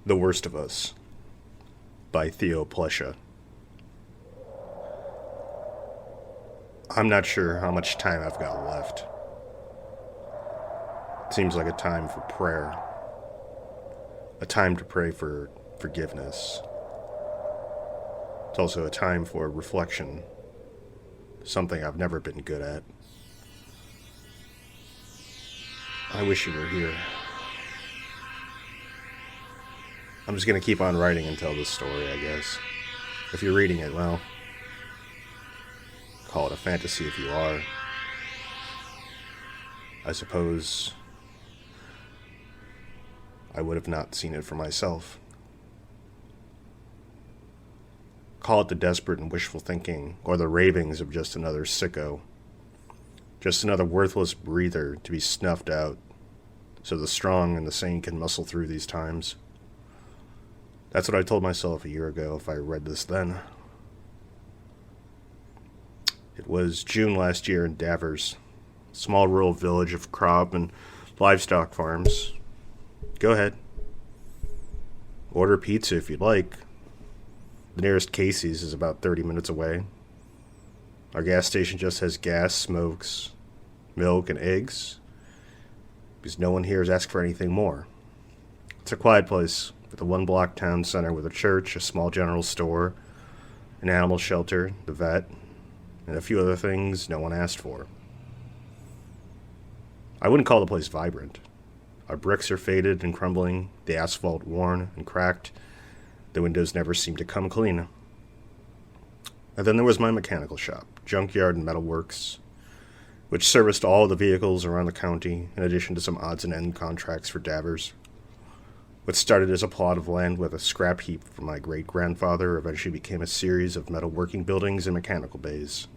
The Worst of Us by Theo Plesha. I'm not sure how much time I've got left. It seems like a time for prayer. A time to pray for forgiveness. It's also a time for reflection. Something I've never been good at. I wish you were here. I'm just going to keep on writing and tell this story, I guess. If you're reading it, well, call it a fantasy if you are. I suppose I would have not seen it for myself. Call it the desperate and wishful thinking, or the ravings of just another sicko. Just another worthless breather to be snuffed out, so the strong and the sane can muscle through these times. That's what I told myself a year ago if I read this then. It was June last year in Davers, a small rural village of crop and livestock farms. Go ahead. Order pizza if you'd like. The nearest Casey's is about 30 minutes away. Our gas station just has gas, smokes, milk, and eggs, because no one here has asked for anything more. It's a quiet place, with a one-block town center with a church, a small general store, an animal shelter, the vet, and a few other things no one asked for. I wouldn't call the place vibrant. Our bricks are faded and crumbling, the asphalt worn and cracked, the windows never seem to come clean. And then there was my mechanical shop, junkyard and metalworks, which serviced all the vehicles around the county, in addition to some odds and end contracts for Davers. What started as a plot of land with a scrap heap from my great-grandfather eventually became a series of metalworking buildings and mechanical bays.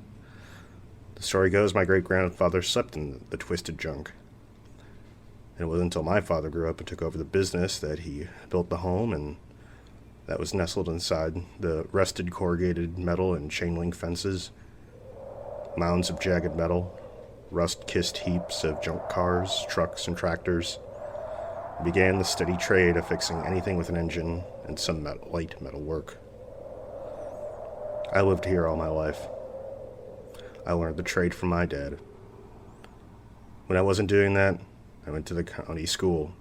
The story goes my great-grandfather slept in the twisted junk. And it wasn't until my father grew up and took over the business that he built the home, and that was nestled inside the rusted corrugated metal and chain-link fences, mounds of jagged metal, rust-kissed heaps of junk cars, trucks, and tractors. Began the steady trade of fixing anything with an engine and some light metal work. I lived here all my life. I learned the trade from my dad. When I wasn't doing that, I went to the county school.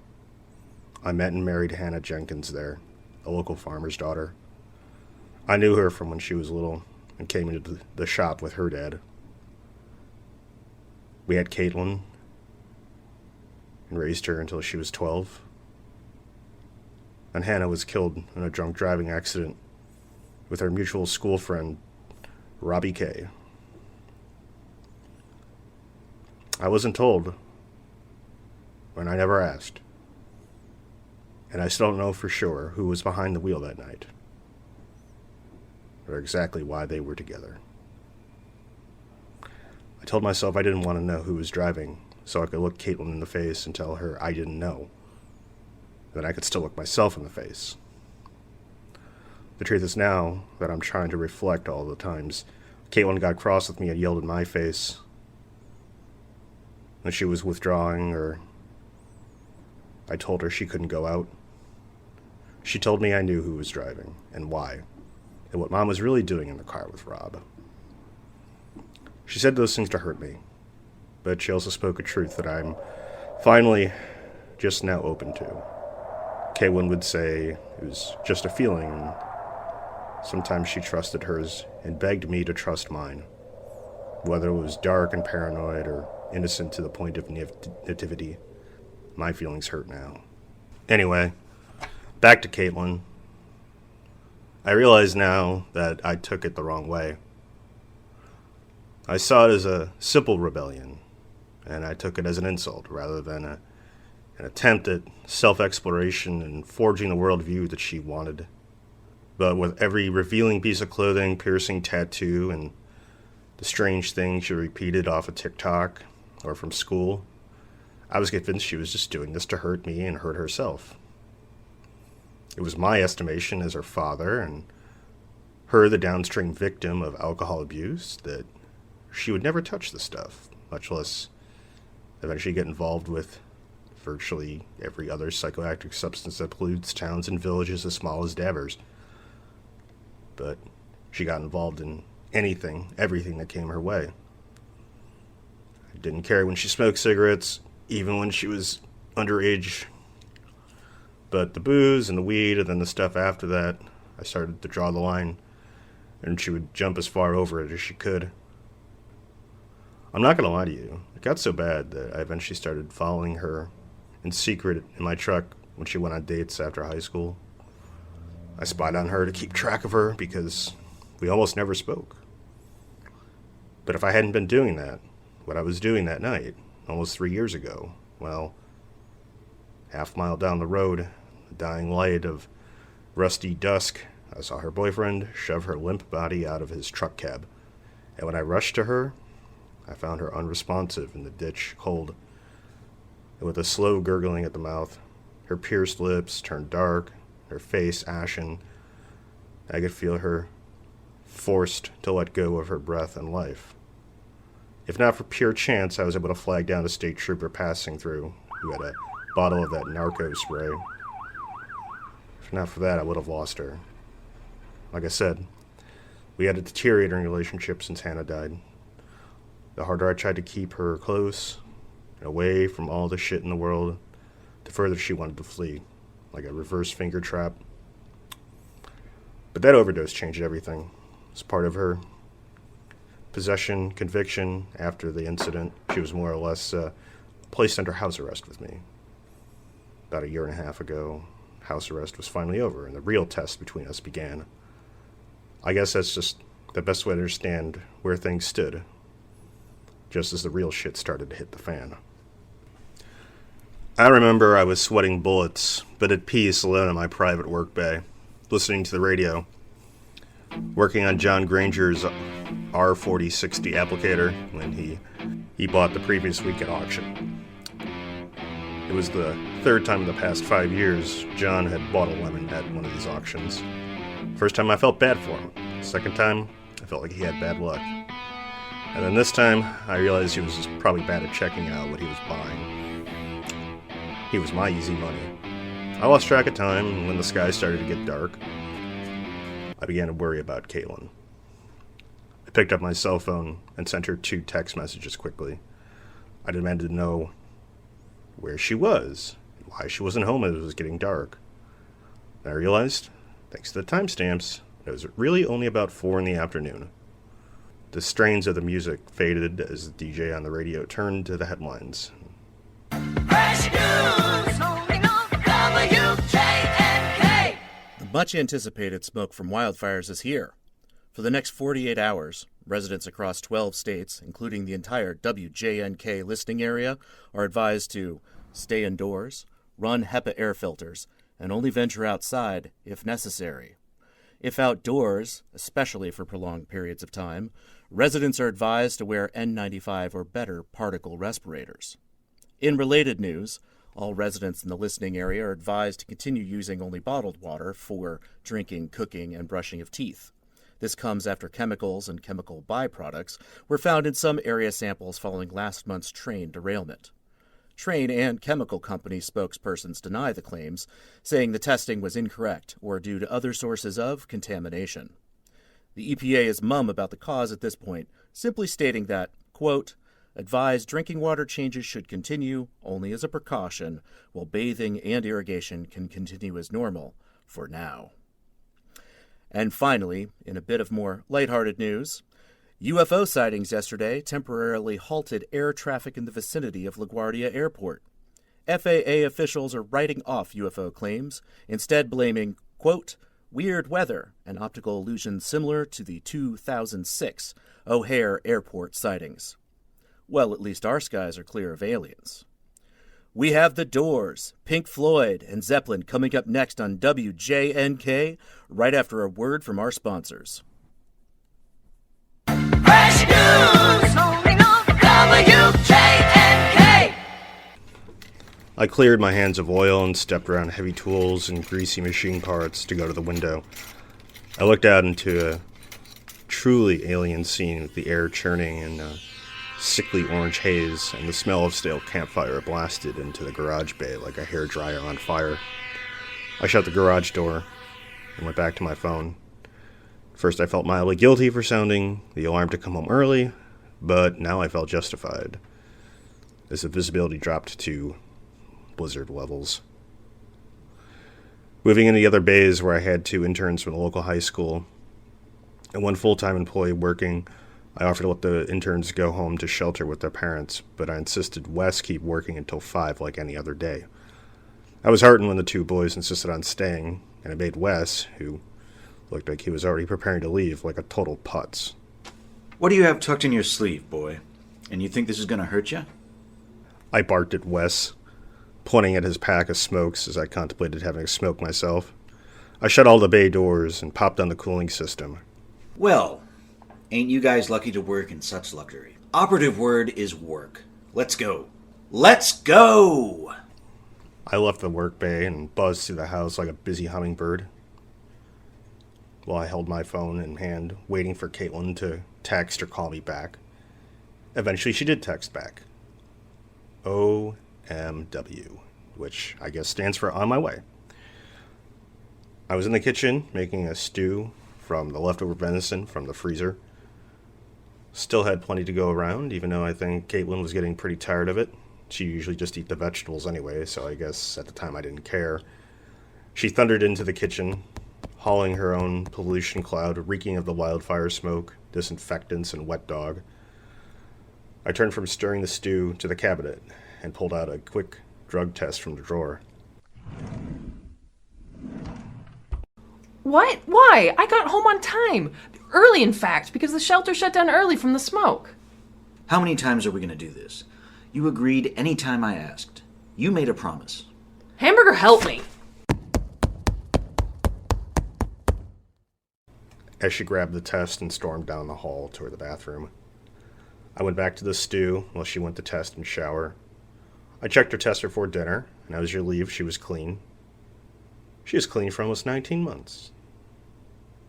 I met and married Hannah Jenkins there, a local farmer's daughter. I knew her from when she was little and came into the shop with her dad. We had Caitlin, and raised her until she was 12. And Hannah was killed in a drunk driving accident with her mutual school friend, Robbie K. I wasn't told, and I never asked. And I still don't know for sure who was behind the wheel that night, or exactly why they were together. I told myself I didn't want to know who was driving, so I could look Caitlin in the face and tell her I didn't know. Then I could still look myself in the face. The truth is now that I'm trying to reflect all the times Caitlin got cross with me and yelled in my face when she was withdrawing, or I told her she couldn't go out. She told me I knew who was driving and why, and what Mom was really doing in the car with Rob. She said those things to hurt me, but she also spoke a truth that I'm finally just now open to. Caitlin would say it was just a feeling, and sometimes she trusted hers and begged me to trust mine, whether it was dark and paranoid or innocent to the point of nativity. My feelings hurt now. Anyway, back to Caitlin. I realize now that I took it the wrong way. I saw it as a simple rebellion, and I took it as an insult rather than an attempt at self-exploration and forging the worldview that she wanted. But with every revealing piece of clothing, piercing tattoo, and the strange things she repeated off of TikTok or from school, I was convinced she was just doing this to hurt me and hurt herself. It was my estimation as her father, and her the downstream victim of alcohol abuse, that she would never touch the stuff, much less eventually get involved with virtually every other psychoactive substance that pollutes towns and villages as small as Davers. But she got involved in everything that came her way. I didn't care when she smoked cigarettes, even when she was underage. But the booze and the weed and then the stuff after that, I started to draw the line, and she would jump as far over it as she could. I'm not going to lie to you. It got so bad that I eventually started following her in secret in my truck when she went on dates after high school. I spied on her to keep track of her because we almost never spoke. But if I hadn't been doing that, what I was doing that night, almost 3 years ago, well, half-mile down the road, the dying light of rusty dusk, I saw her boyfriend shove her limp body out of his truck cab. And when I rushed to her, I found her unresponsive in the ditch, cold, and with a slow gurgling at the mouth, her pierced lips turned dark, her face ashen. I could feel her forced to let go of her breath and life. If not for pure chance, I was able to flag down a state trooper passing through who had a bottle of that narco spray. If not for that, I would have lost her. Like I said, we had a deteriorating relationship since Hannah died. The harder I tried to keep her close and away from all the shit in the world, the further she wanted to flee, like a reverse finger trap. But that overdose changed everything. As part of her possession conviction after the incident, she was more or less placed under house arrest with me. About a year and a half ago, house arrest was finally over, and the real test between us began. I guess that's just the best way to understand where things stood, just as the real shit started to hit the fan. I remember I was sweating bullets, but at peace alone in my private work bay, listening to the radio, working on John Granger's R4060 applicator when he bought the previous week at auction. It was the third time in the past 5 years John had bought a lemon at one of these auctions. First time I felt bad for him. Second time, I felt like he had bad luck. And then this time, I realized he was just probably bad at checking out what he was buying. He was my easy money. I lost track of time, and when the sky started to get dark, I began to worry about Caitlin. I picked up my cell phone and sent her 2 text messages quickly. I demanded to know where she was, and why she wasn't home as it was getting dark. And I realized, thanks to the timestamps, it was really only about 4 in the afternoon. The strains of the music faded as the DJ on the radio turned to the headlines. Fresh news only on WJNK. The much-anticipated smoke from wildfires is here. For the next 48 hours, residents across 12 states, including the entire WJNK listening area, are advised to stay indoors, run HEPA air filters, and only venture outside if necessary. If outdoors, especially for prolonged periods of time, residents are advised to wear N95 or better particle respirators. In related news, all residents in the listening area are advised to continue using only bottled water for drinking, cooking, and brushing of teeth. This comes after chemicals and chemical byproducts were found in some area samples following last month's train derailment. Train and chemical company spokespersons deny the claims, saying the testing was incorrect or due to other sources of contamination. The EPA is mum about the cause at this point, simply stating that, quote, advised drinking water changes should continue only as a precaution, while bathing and irrigation can continue as normal for now. And finally, in a bit of more lighthearted news, UFO sightings yesterday temporarily halted air traffic in the vicinity of LaGuardia Airport. FAA officials are writing off UFO claims, instead blaming, quote, weird weather and optical illusions similar to the 2006 O'Hare Airport sightings. Well, at least our skies are clear of aliens. We have The Doors, Pink Floyd, and Zeppelin coming up next on WJNK, right after a word from our sponsors. Fresh news only on WJNK. I cleared my hands of oil and stepped around heavy tools and greasy machine parts to go to the window. I looked out into a truly alien scene with the air churning and sickly orange haze, and the smell of stale campfire blasted into the garage bay like a hairdryer on fire. I shut the garage door and went back to my phone. First, I felt mildly guilty for sounding the alarm to come home early, but now I felt justified, as the visibility dropped to blizzard levels. Moving into the other bays where I had 2 interns from the local high school and 1 full-time employee working, I offered to let the interns go home to shelter with their parents, but I insisted Wes keep working until 5 like any other day. I was heartened when the 2 boys insisted on staying, and I made Wes, who looked like he was already preparing to leave, like a total putz. What do you have tucked in your sleeve, boy? And you think this is going to hurt you? I barked at Wes, pointing at his pack of smokes as I contemplated having a smoke myself. I shut all the bay doors and popped on the cooling system. Well, ain't you guys lucky to work in such luxury? Operative word is work. Let's go. Let's go! I left the work bay and buzzed through the house like a busy hummingbird, while I held my phone in hand, waiting for Caitlin to text or call me back. Eventually she did text back. OMW, which I guess stands for on my way. I was in the kitchen making a stew from the leftover venison from the freezer. Still had plenty to go around, even though I think Caitlin was getting pretty tired of it. She usually just eat the vegetables anyway, so I guess at the time I didn't care. She thundered into the kitchen, hauling her own pollution cloud, reeking of the wildfire smoke, disinfectants, and wet dog. I turned from stirring the stew to the cabinet and pulled out a quick drug test from the drawer. What? Why? I got home on time. Early, in fact, because the shelter shut down early from the smoke. How many times are we going to do this? You agreed any time I asked. You made a promise. Hamburger, help me. As she grabbed the test and stormed down the hall toward the bathroom. I went back to the stew while she went to test and shower. I checked her test before dinner, and as you leave, she was clean. She was clean for almost 19 months.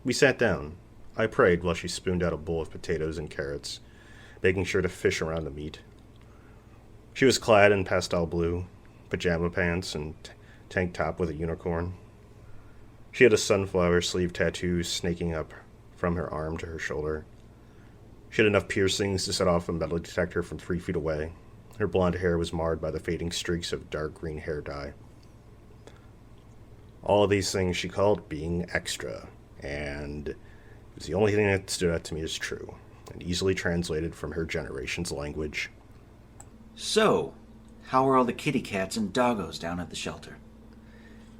We sat down. I prayed while she spooned out a bowl of potatoes and carrots, making sure to fish around the meat. She was clad in pastel blue, pajama pants, and tank top with a unicorn. She had a sunflower sleeve tattoo snaking up from her arm to her shoulder. She had enough piercings to set off a metal detector from 3 feet away. Her blonde hair was marred by the fading streaks of dark green hair dye. All of these things she called being extra, and it was the only thing that stood out to me as true, and easily translated from her generation's language. So, how are all the kitty cats and doggos down at the shelter?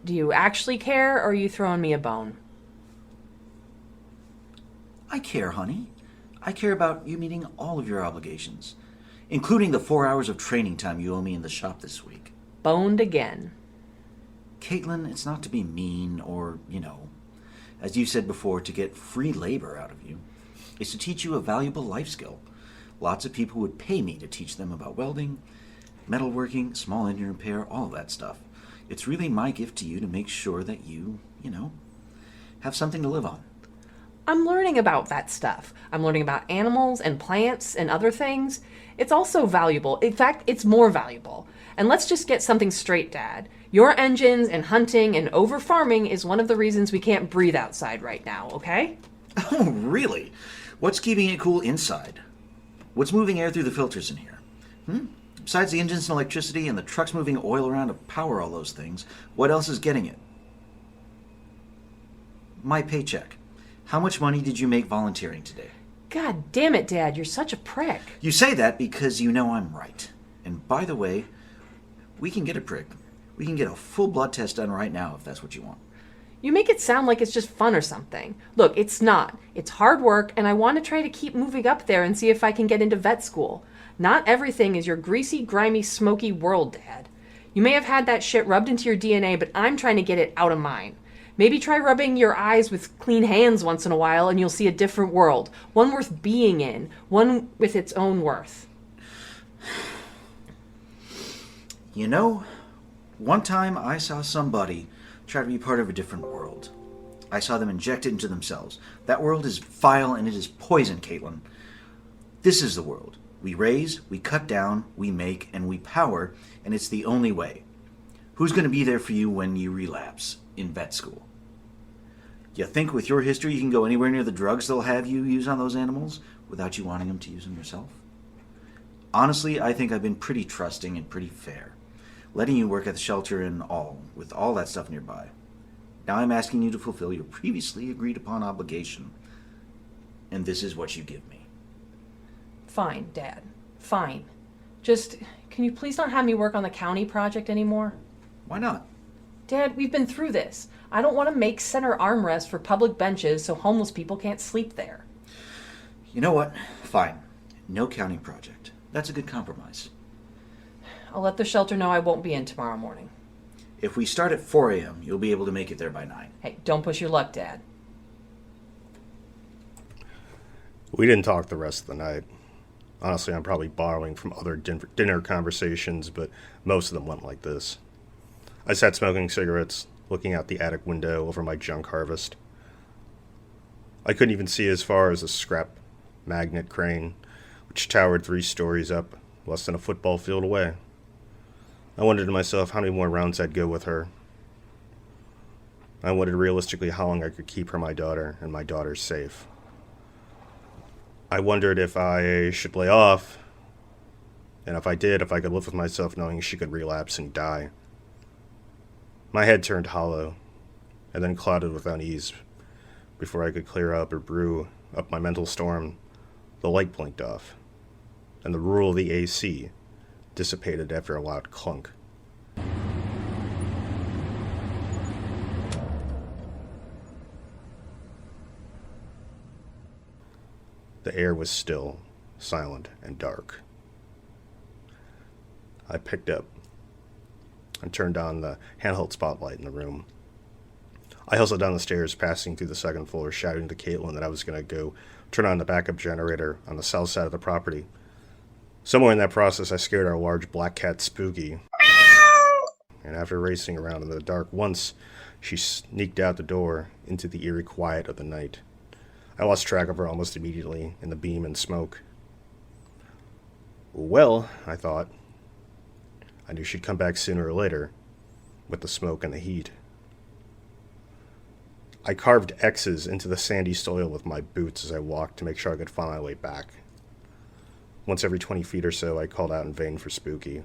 Do you actually care, or are you throwing me a bone? I care, honey. I care about you meeting all of your obligations, including the 4 hours of training time you owe me in the shop this week. Boned again. Caitlin, it's not to be mean or, as you said before, to get free labor out of you. It's to teach you a valuable life skill. Lots of people would pay me to teach them about welding, metalworking, small engine repair, all of that stuff. It's really my gift to you to make sure that you, have something to live on. I'm learning about that stuff. I'm learning about animals and plants and other things. It's also valuable. In fact, it's more valuable. And let's just get something straight, Dad. Your engines and hunting and over-farming is one of the reasons we can't breathe outside right now, okay? Oh, really? What's keeping it cool inside? What's moving air through the filters in here? Besides the engines and electricity and the trucks moving oil around to power all those things, what else is getting it? My paycheck. How much money did you make volunteering today? God damn it, Dad, you're such a prick. You say that because you know I'm right. And by the way, we can get a prick. We can get a full blood test done right now if that's what you want. You make it sound like it's just fun or something. Look, it's not. It's hard work, and I want to try to keep moving up there and see if I can get into vet school. Not everything is your greasy, grimy, smoky world, Dad. You may have had that shit rubbed into your DNA, but I'm trying to get it out of mine. Maybe try rubbing your eyes with clean hands once in a while and you'll see a different world. One worth being in. One with its own worth. One time I saw somebody try to be part of a different world. I saw them inject it into themselves. That world is vile and it is poison, Caitlin. This is the world. We raise, we cut down, we make, and we power, and it's the only way. Who's going to be there for you when you relapse in vet school? You think with your history you can go anywhere near the drugs they'll have you use on those animals without you wanting them to use them yourself? Honestly, I think I've been pretty trusting and pretty fair, letting you work at the shelter and all, with all that stuff nearby. Now I'm asking you to fulfill your previously agreed upon obligation, and this is what you give me. Fine, Dad. Fine. Just, can you please not have me work on the county project anymore? Why not? Dad, we've been through this. I don't want to make center armrests for public benches so homeless people can't sleep there. You know what? Fine. No county project. That's a good compromise. I'll let the shelter know I won't be in tomorrow morning. If we start at 4 a.m., you'll be able to make it there by 9. Hey, don't push your luck, Dad. We didn't talk the rest of the night. Honestly, I'm probably borrowing from other dinner conversations, but most of them went like this. I sat smoking cigarettes, looking out the attic window over my junk harvest. I couldn't even see as far as a scrap magnet crane, which towered 3 stories up, less than a football field away. I wondered to myself how many more rounds I'd go with her. I wondered realistically how long I could keep her my daughter and my daughter safe. I wondered if I should lay off, and if I did, if I could live with myself knowing she could relapse and die. My head turned hollow, and then clouded with unease. Before I could clear up or brew up my mental storm, the light blinked off, and the rule of the AC dissipated after a loud clunk. The air was still, silent, and dark. I picked up and turned on the handheld spotlight in the room. I hustled down the stairs, passing through the 2nd floor, shouting to Caitlin that I was going to go turn on the backup generator on the south side of the property. Somewhere in that process, I scared our large black cat Spooky. And after racing around in the dark once, she sneaked out the door into the eerie quiet of the night. I lost track of her almost immediately in the beam and smoke. Well, I thought, I knew she'd come back sooner or later, with the smoke and the heat. I carved X's into the sandy soil with my boots as I walked to make sure I could find my way back. Once every 20 feet or so, I called out in vain for Spooky.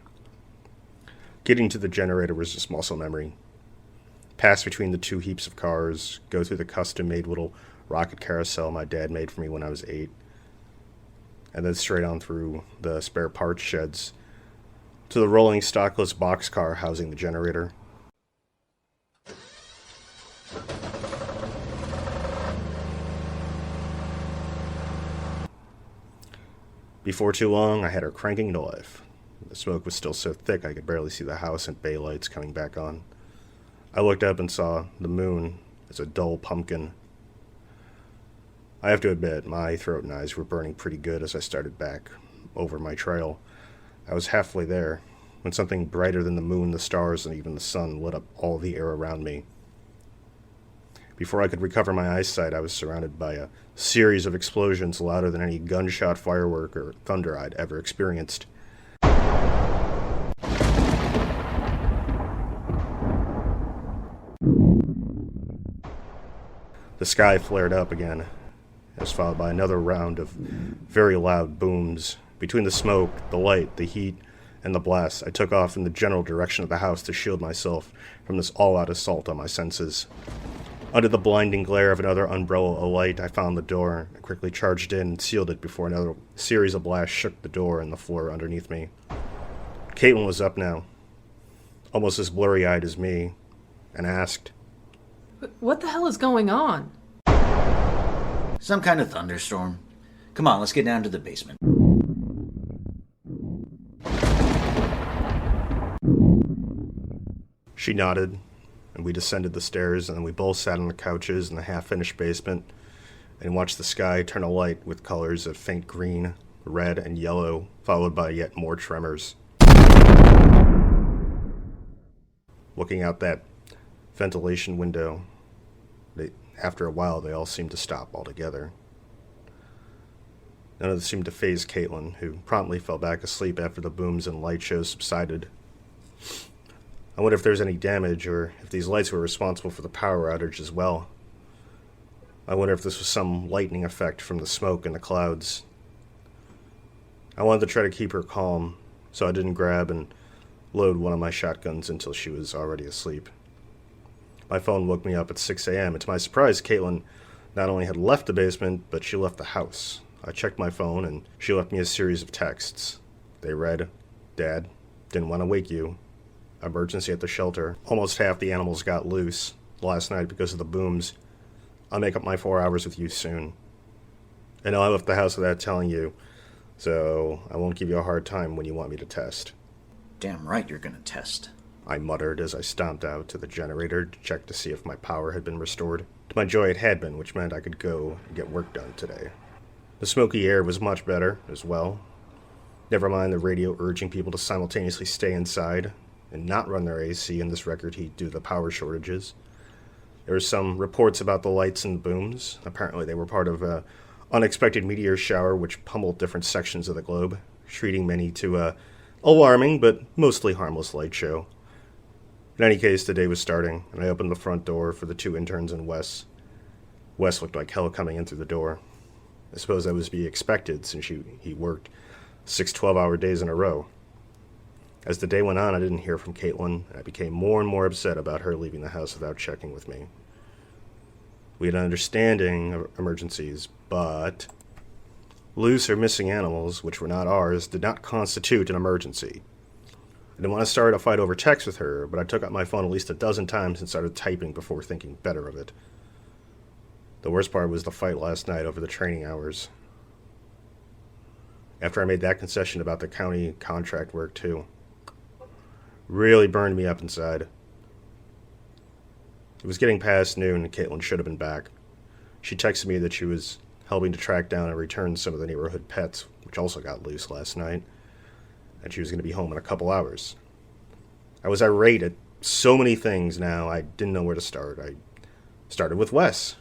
Getting to the generator was just muscle memory. Pass between the 2 heaps of cars, go through the custom-made little rocket carousel my dad made for me when I was 8, and then straight on through the spare parts sheds to the rolling stockless boxcar housing the generator. Before too long, I had her cranking to life. The smoke was still so thick I could barely see the house and bay lights coming back on. I looked up and saw the moon as a dull pumpkin. I have to admit, my throat and eyes were burning pretty good as I started back over my trail. I was halfway there when something brighter than the moon, the stars, and even the sun lit up all the air around me. Before I could recover my eyesight, I was surrounded by a series of explosions louder than any gunshot, firework, or thunder I'd ever experienced. The sky flared up again. It was followed by another round of very loud booms. Between the smoke, the light, the heat, and the blast, I took off in the general direction of the house to shield myself from this all-out assault on my senses. Under the blinding glare of another umbrella alight, I found the door and quickly charged in and sealed it before another series of blasts shook the door and the floor underneath me. Caitlin was up now, almost as blurry-eyed as me, and asked, What the hell is going on? Some kind of thunderstorm. Come on, let's get down to the basement. She nodded, and we descended the stairs, and then we both sat on the couches in the half-finished basement and watched the sky turn alight with colors of faint green, red, and yellow, followed by yet more tremors. Looking out that ventilation window, after a while they all seemed to stop altogether. None of this seemed to faze Caitlin, who promptly fell back asleep after the booms and light shows subsided. I wonder if there's any damage, or if these lights were responsible for the power outage as well. I wonder if this was some lightning effect from the smoke and the clouds. I wanted to try to keep her calm, so I didn't grab and load one of my shotguns until she was already asleep. My phone woke me up at 6 a.m., and to my surprise, Caitlin not only had left the basement, but she left the house. I checked my phone, and she left me a series of texts. They read, "Dad, didn't want to wake you. Emergency at the shelter. Almost half the animals got loose last night because of the booms. I'll make up my 4 hours with you soon. I know I left the house without telling you, so I won't give you a hard time when you want me to test." Damn right you're gonna test. I muttered as I stomped out to the generator to check to see if my power had been restored. To my joy, it had been, which meant I could go and get work done today. The smoky air was much better as well. Never mind the radio urging people to simultaneously stay inside and not run their AC in this record heat due to the power shortages. There were some reports about the lights and booms. Apparently they were part of an unexpected meteor shower which pummeled different sections of the globe, treating many to a alarming but mostly harmless light show. In any case, the day was starting, and I opened the front door for the 2 interns and Wes. Wes looked like hell coming in through the door. I suppose that was to be expected, since he worked 6 12-hour days in a row. As the day went on, I didn't hear from Caitlin, and I became more and more upset about her leaving the house without checking with me. We had an understanding of emergencies, but loose or missing animals, which were not ours, did not constitute an emergency. I didn't want to start a fight over text with her, but I took out my phone at least a dozen times and started typing before thinking better of it. The worst part was the fight last night over the training hours. After I made that concession about the county contract work, too. Really burned me up inside. It was getting past noon and Caitlin should have been back. She texted me that she was helping to track down and return some of the neighborhood pets, which also got loose last night, and she was going to be home in a couple hours. I was irate at so many things now, I didn't know where to start. I started with Wes.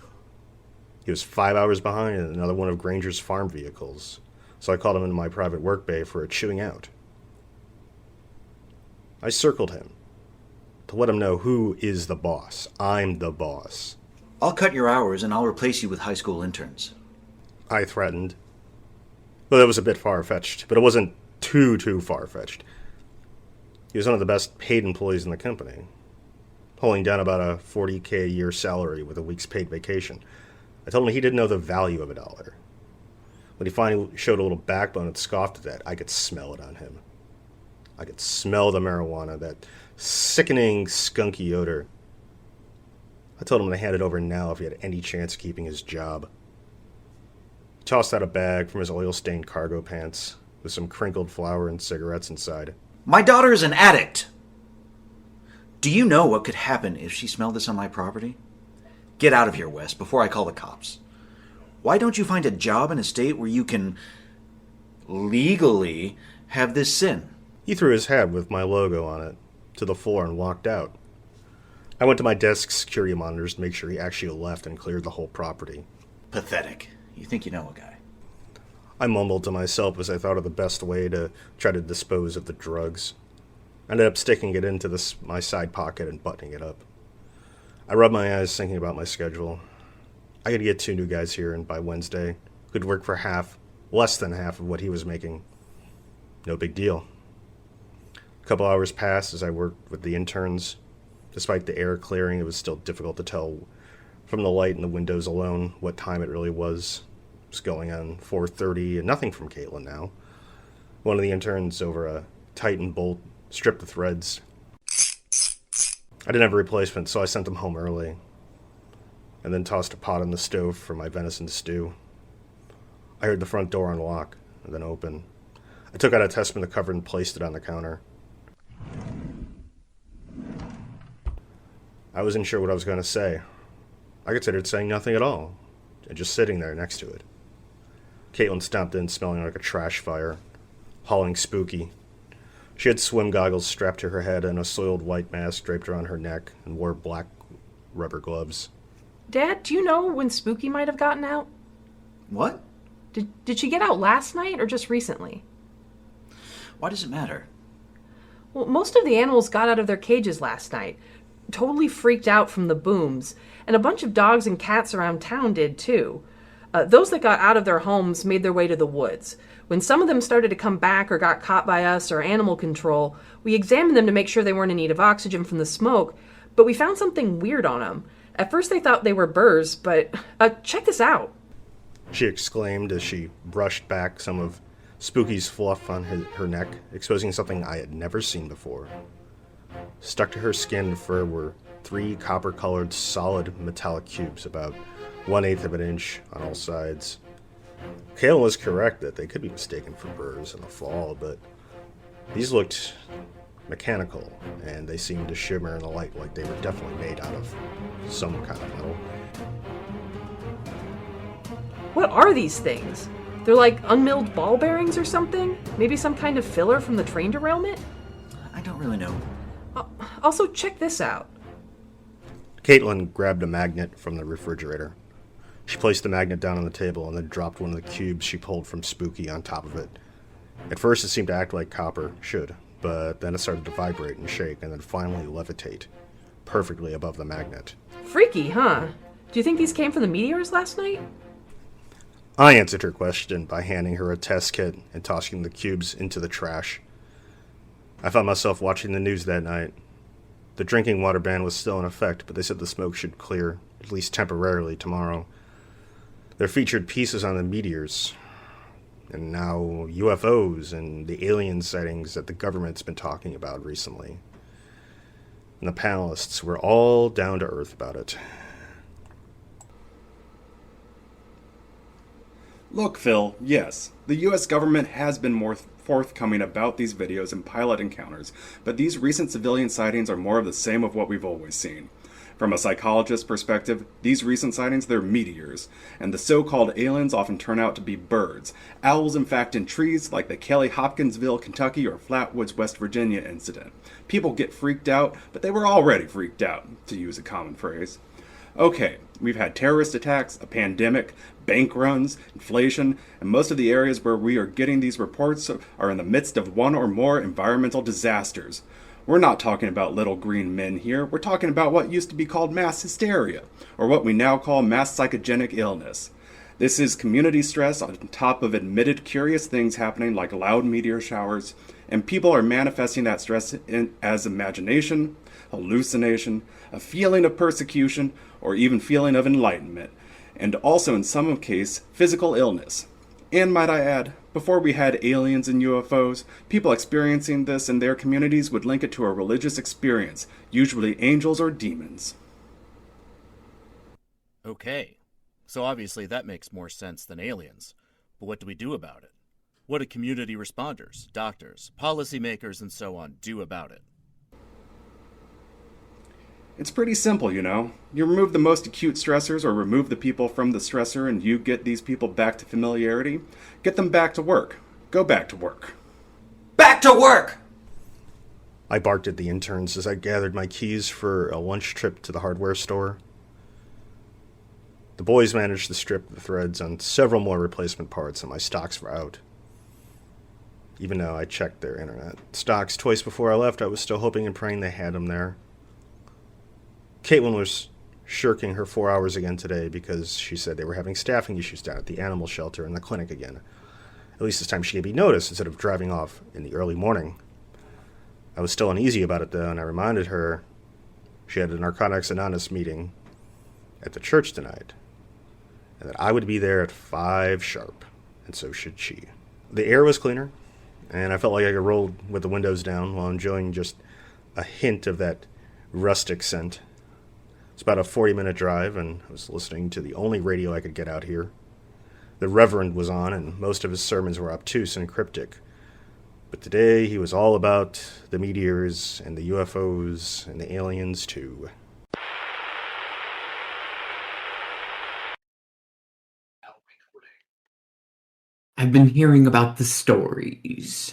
He was 5 hours behind in another one of Granger's farm vehicles, so I called him into my private work bay for a chewing out. I circled him to let him know who is the boss. I'm the boss. I'll cut your hours and I'll replace you with high school interns. I threatened. Well, that was a bit far-fetched, but it wasn't too far-fetched. He was one of the best paid employees in the company, pulling down about a $40K a year salary with a week's paid vacation. I told him he didn't know the value of $1. When he finally showed a little backbone and scoffed at that, I could smell it on him. I could smell the marijuana, that sickening, skunky odor. I told him to hand it over now if he had any chance of keeping his job. He tossed out a bag from his oil-stained cargo pants with some crinkled flour and cigarettes inside. My daughter is an addict! Do you know what could happen if she smelled this on my property? Get out of here, Wes, before I call the cops. Why don't you find a job in a state where you can legally have this sin? He threw his hat with my logo on it to the floor and walked out. I went to my desk's security monitors to make sure he actually left and cleared the whole property. Pathetic. You think you know a guy. I mumbled to myself as I thought of the best way to try to dispose of the drugs. I ended up sticking it into my side pocket and buttoning it up. I rubbed my eyes thinking about my schedule. I could get 2 new guys here, and by Wednesday, could work for less than half of what he was making. No big deal. A couple hours passed as I worked with the interns. Despite the air clearing, it was still difficult to tell from the light in the windows alone what time it really was. It was going on 4:30, and nothing from Caitlin now. One of the interns, over a Titan bolt, stripped the threads. I didn't have a replacement, so I sent them home early, and then tossed a pot on the stove for my venison stew. I heard the front door unlock, and then open. I took out a test from the cupboard and placed it on the counter. I wasn't sure what I was going to say. I considered saying nothing at all, and just sitting there next to it. Caitlin stomped in smelling like a trash fire, hauling spooky. She had swim goggles strapped to her head and a soiled white mask draped around her neck, and wore black rubber gloves. Dad, do you know when Spooky might have gotten out? What? Did she get out last night or just recently? Why does it matter? Well, most of the animals got out of their cages last night, totally freaked out from the booms, and a bunch of dogs and cats around town did too. Those that got out of their homes made their way to the woods. When some of them started to come back or got caught by us or animal control, we examined them to make sure they weren't in need of oxygen from the smoke, but we found something weird on them. At first they thought they were burrs, but check this out. She exclaimed as she brushed back some of Spooky's fluff on her neck, exposing something I had never seen before. Stuck to her skin and fur were 3 copper-colored solid metallic cubes, about 1/8 of an inch on all sides. Kale was correct that they could be mistaken for burrs in the fall, but these looked mechanical, and they seemed to shimmer in the light like they were definitely made out of some kind of metal. What are these things? They're like unmilled ball bearings or something? Maybe some kind of filler from the train derailment? I don't really know. Also, check this out. Caitlin grabbed a magnet from the refrigerator. She placed the magnet down on the table and then dropped one of the cubes she pulled from Spooky on top of it. At first it seemed to act like copper should, but then it started to vibrate and shake and then finally levitate, perfectly above the magnet. Freaky, huh? Do you think these came from the meteors last night? I answered her question by handing her a test kit and tossing the cubes into the trash. I found myself watching the news that night. The drinking water ban was still in effect, but they said the smoke should clear, at least temporarily, tomorrow. There featured pieces on the meteors, and now UFOs and the alien sightings that the government's been talking about recently. And the panelists were all down to earth about it. Look, Phil, yes, the US government has been more forthcoming about these videos and pilot encounters, but these recent civilian sightings are more of the same of what we've always seen. From a psychologist's perspective, these recent sightings, they're meteors, and the so-called aliens often turn out to be birds. Owls, in fact, in trees, like the Kelly Hopkinsville, Kentucky, or Flatwoods, West Virginia incident. People get freaked out, but they were already freaked out, to use a common phrase. Okay, we've had terrorist attacks, a pandemic, bank runs, inflation, and most of the areas where we are getting these reports are in the midst of one or more environmental disasters. We're not talking about little green men here, we're talking about what used to be called mass hysteria, or what we now call mass psychogenic illness. This is community stress on top of admitted curious things happening like loud meteor showers, and people are manifesting that stress as imagination, hallucination, a feeling of persecution, or even feeling of enlightenment, and also in some case, physical illness. And might I add, before we had aliens and UFOs, people experiencing this in their communities would link it to a religious experience, usually angels or demons. Okay, so obviously that makes more sense than aliens. But what do we do about it? What do community responders, doctors, policymakers, and so on do about it? It's pretty simple, you know. You remove the most acute stressors or remove the people from the stressor and you get these people back to familiarity. Get them back to work. Go back to work. Back to work! I barked at the interns as I gathered my keys for a lunch trip to the hardware store. The boys managed to strip the threads on several more replacement parts and my stocks were out. Even though I checked their internet stocks twice before I left, I was still hoping and praying they had them there. Caitlin was shirking her 4 hours again today because she said they were having staffing issues down at the animal shelter and the clinic again. At least this time she gave me notice instead of driving off in the early morning. I was still uneasy about it though, and I reminded her she had a Narcotics Anonymous meeting at the church tonight, and that I would be there at 5 sharp, and so should she. The air was cleaner, and I felt like I could roll with the windows down while enjoying just a hint of that rustic scent. It's about a 40-minute drive, and I was listening to the only radio I could get out here. The Reverend was on, and most of his sermons were obtuse and cryptic. But today he was all about the meteors and the UFOs and the aliens, too. I've been hearing about these stories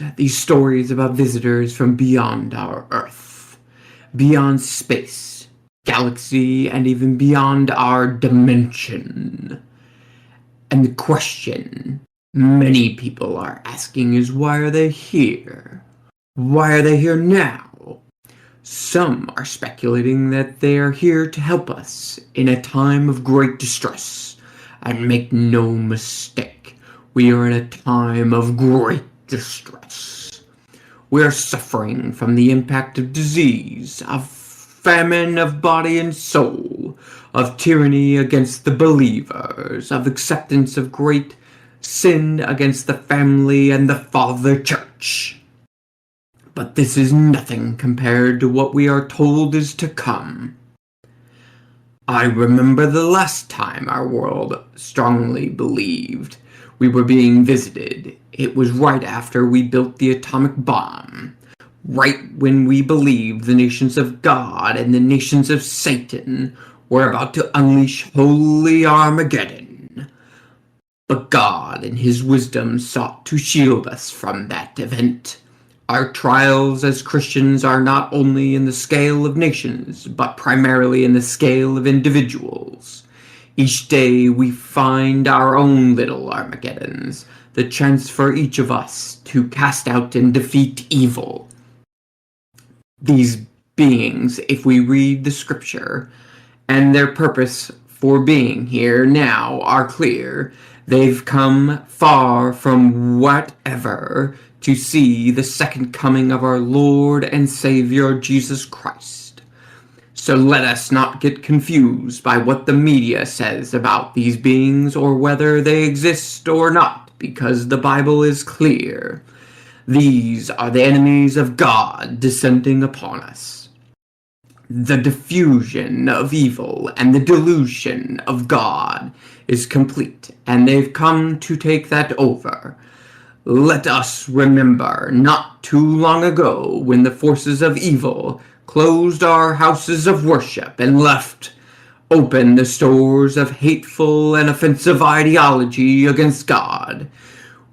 about visitors from beyond our Earth, beyond space, galaxy, and even beyond our dimension. And the question Many people are asking is why are they here? Why are they here now? Some are speculating that they are here to help us in a time of great distress. And make no mistake, we are in a time of great distress. We are suffering from the impact of disease, of famine of body and soul, of tyranny against the believers, of acceptance of great sin against the family and the Father Church. But this is nothing compared to what we are told is to come. I remember the last time our world strongly believed we were being visited. It was right after we built the atomic bomb. Right when we believed the nations of God and the nations of Satan were about to unleash holy Armageddon. But God, in his wisdom, sought to shield us from that event. Our trials as Christians are not only in the scale of nations, but primarily in the scale of individuals. Each day we find our own little Armageddons, the chance for each of us to cast out and defeat evil. These beings, if we read the scripture, and their purpose for being here now are clear. They've come far from whatever to see the second coming of our Lord and Savior Jesus Christ. So let us not get confused by what the media says about these beings or whether they exist or not, because the Bible is clear. These are the enemies of God descending upon us. The diffusion of evil and the delusion of God is complete, and they've come to take that over. Let us remember not too long ago when the forces of evil closed our houses of worship and left open the stores of hateful and offensive ideology against God.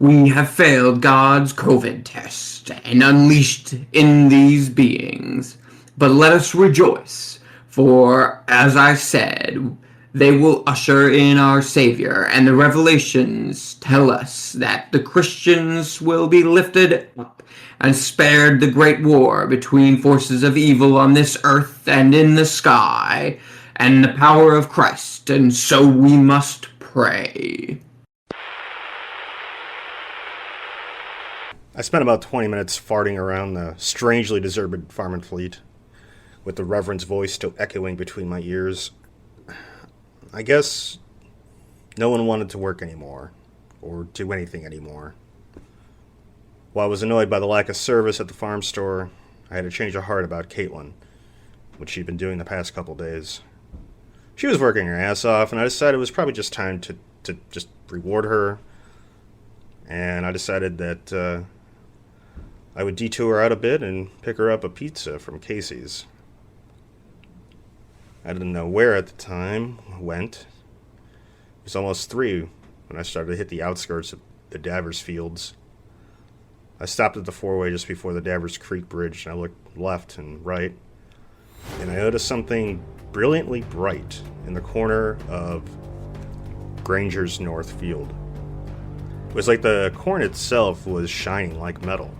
We have failed God's COVID test and unleashed in these beings. But let us rejoice, for, as I said, they will usher in our Savior, and the revelations tell us that the Christians will be lifted up and spared the great war between forces of evil on this earth and in the sky, and the power of Christ, and so we must pray. I spent about 20 minutes farting around the strangely deserted farming fleet, with the Reverend's voice still echoing between my ears. I guess no one wanted to work anymore, or do anything anymore. While I was annoyed by the lack of service at the farm store, I had a change of heart about Caitlin, which she'd been doing the past couple days. She was working her ass off, and I decided it was probably just time to just reward her. And I decided that I would detour out a bit and pick her up a pizza from Casey's. I didn't know where at the time went. It was almost 3 when I started to hit the outskirts of the Davers fields. I stopped at the 4-way just before the Davers Creek Bridge, and I looked left and right, and I noticed something brilliantly bright in the corner of Granger's North Field. It was like the corn itself was shining like metal.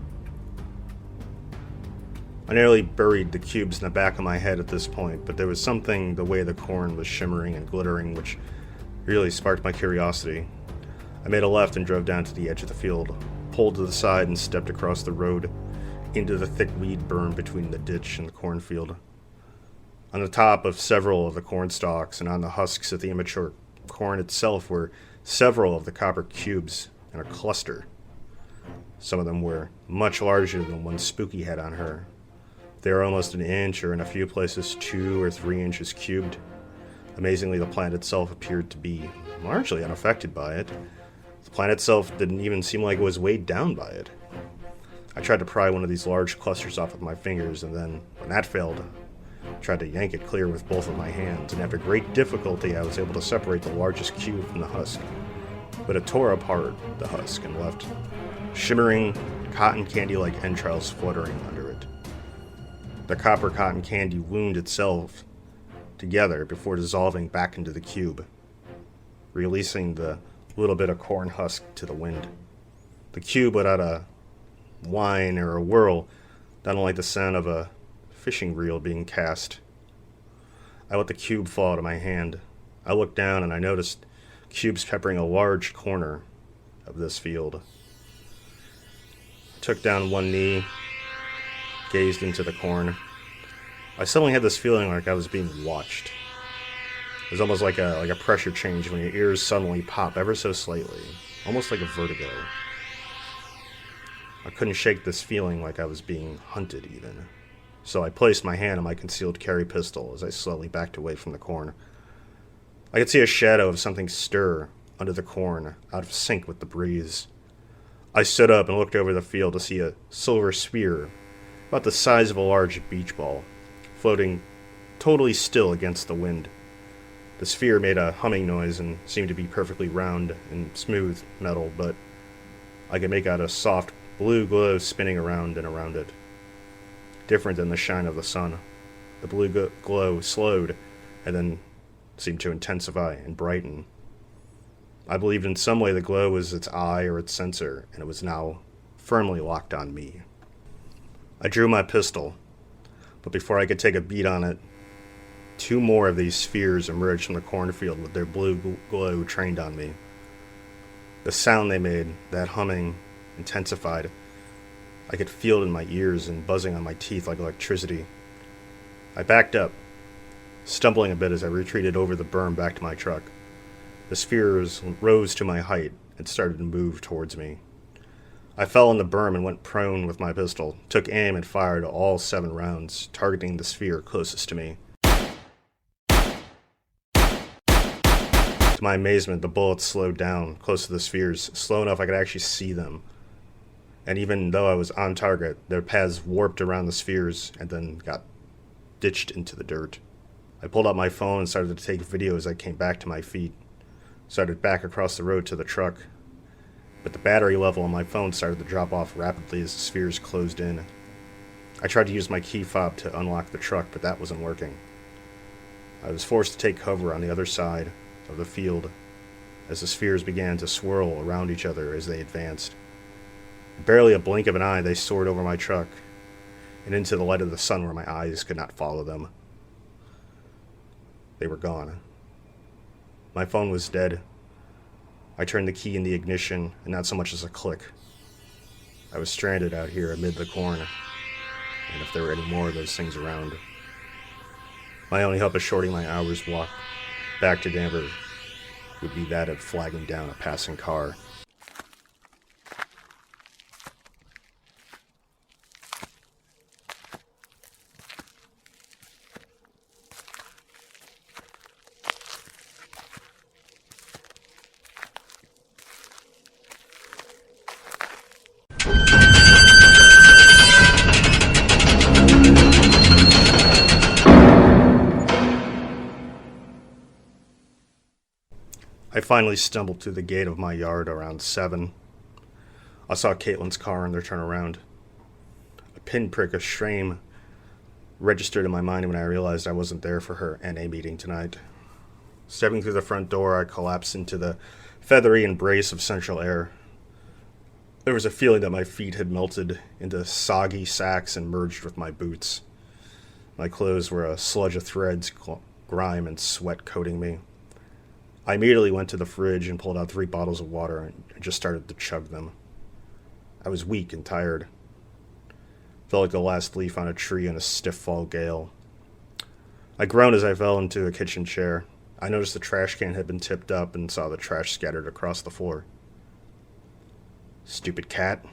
I nearly buried the cubes in the back of my head at this point, but there was something the way the corn was shimmering and glittering which really sparked my curiosity. I made a left and drove down to the edge of the field, pulled to the side and stepped across the road into the thick weed berm between the ditch and the cornfield. On the top of several of the corn stalks and on the husks of the immature corn itself were several of the copper cubes in a cluster. Some of them were much larger than the one Spooky had on her. They were almost an inch, or in a few places 2 or 3 inches cubed. Amazingly, the plant itself appeared to be largely unaffected by it. The plant itself didn't even seem like it was weighed down by it. I tried to pry one of these large clusters off with my fingers, and then, when that failed, I tried to yank it clear with both of my hands, and after great difficulty I was able to separate the largest cube from the husk. But it tore apart the husk and left shimmering cotton candy-like entrails fluttering under it. The copper cotton candy wound itself together before dissolving back into the cube, releasing the a little bit of corn husk to the wind. The cube let out a whine or a whirl, not unlike the sound of a fishing reel being cast. I let the cube fall out of my hand. I looked down and I noticed cubes peppering a large corner of this field. I took down one knee, gazed into the corn. I suddenly had this feeling like I was being watched. It was almost like a pressure change when your ears suddenly pop ever so slightly, almost like a vertigo. I couldn't shake this feeling like I was being hunted even. So I placed my hand on my concealed carry pistol as I slowly backed away from the corn. I could see a shadow of something stir under the corn, out of sync with the breeze. I stood up and looked over the field to see a silver sphere, about the size of a large beach ball, floating totally still against the wind. The sphere made a humming noise and seemed to be perfectly round and smooth metal, but I could make out a soft blue glow spinning around and around it. Different than the shine of the sun. The blue glow slowed and then seemed to intensify and brighten. I believed in some way the glow was its eye or its sensor, and it was now firmly locked on me. I drew my pistol, but before I could take a beat on it, two more of these spheres emerged from the cornfield with their blue glow trained on me. The sound they made, that humming, intensified. I could feel it in my ears and buzzing on my teeth like electricity. I backed up, stumbling a bit as I retreated over the berm back to my truck. The spheres rose to my height and started to move towards me. I fell on the berm and went prone with my pistol, took aim and fired all 7 rounds, targeting the sphere closest to me. To my amazement, the bullets slowed down close to the spheres, slow enough I could actually see them. And even though I was on target, their paths warped around the spheres and then got ditched into the dirt. I pulled out my phone and started to take video as I came back to my feet. Started back across the road to the truck. But the battery level on my phone started to drop off rapidly as the spheres closed in. I tried to use my key fob to unlock the truck, but that wasn't working. I was forced to take cover on the other side of the field as the spheres began to swirl around each other as they advanced. Barely a blink of an eye, they soared over my truck and into the light of the sun where my eyes could not follow them. They were gone. My phone was dead. I turned the key in the ignition, and not so much as a click. I was stranded out here amid the corn, and if there were any more of those things around. My only hope of shorting my hour's walk back to Denver would be that of flagging down a passing car. I finally stumbled through the gate of my yard around 7. I saw Caitlin's car on their turnaround. A pinprick of shame registered in my mind when I realized I wasn't there for her NA meeting tonight. Stepping through the front door, I collapsed into the feathery embrace of central air. There was a feeling that my feet had melted into soggy sacks and merged with my boots. My clothes were a sludge of threads, grime, and sweat coating me. I immediately went to the fridge and pulled out 3 bottles of water and just started to chug them. I was weak and tired. Felt like the last leaf on a tree in a stiff fall gale. I groaned as I fell into a kitchen chair. I noticed the trash can had been tipped up and saw the trash scattered across the floor. Stupid cat,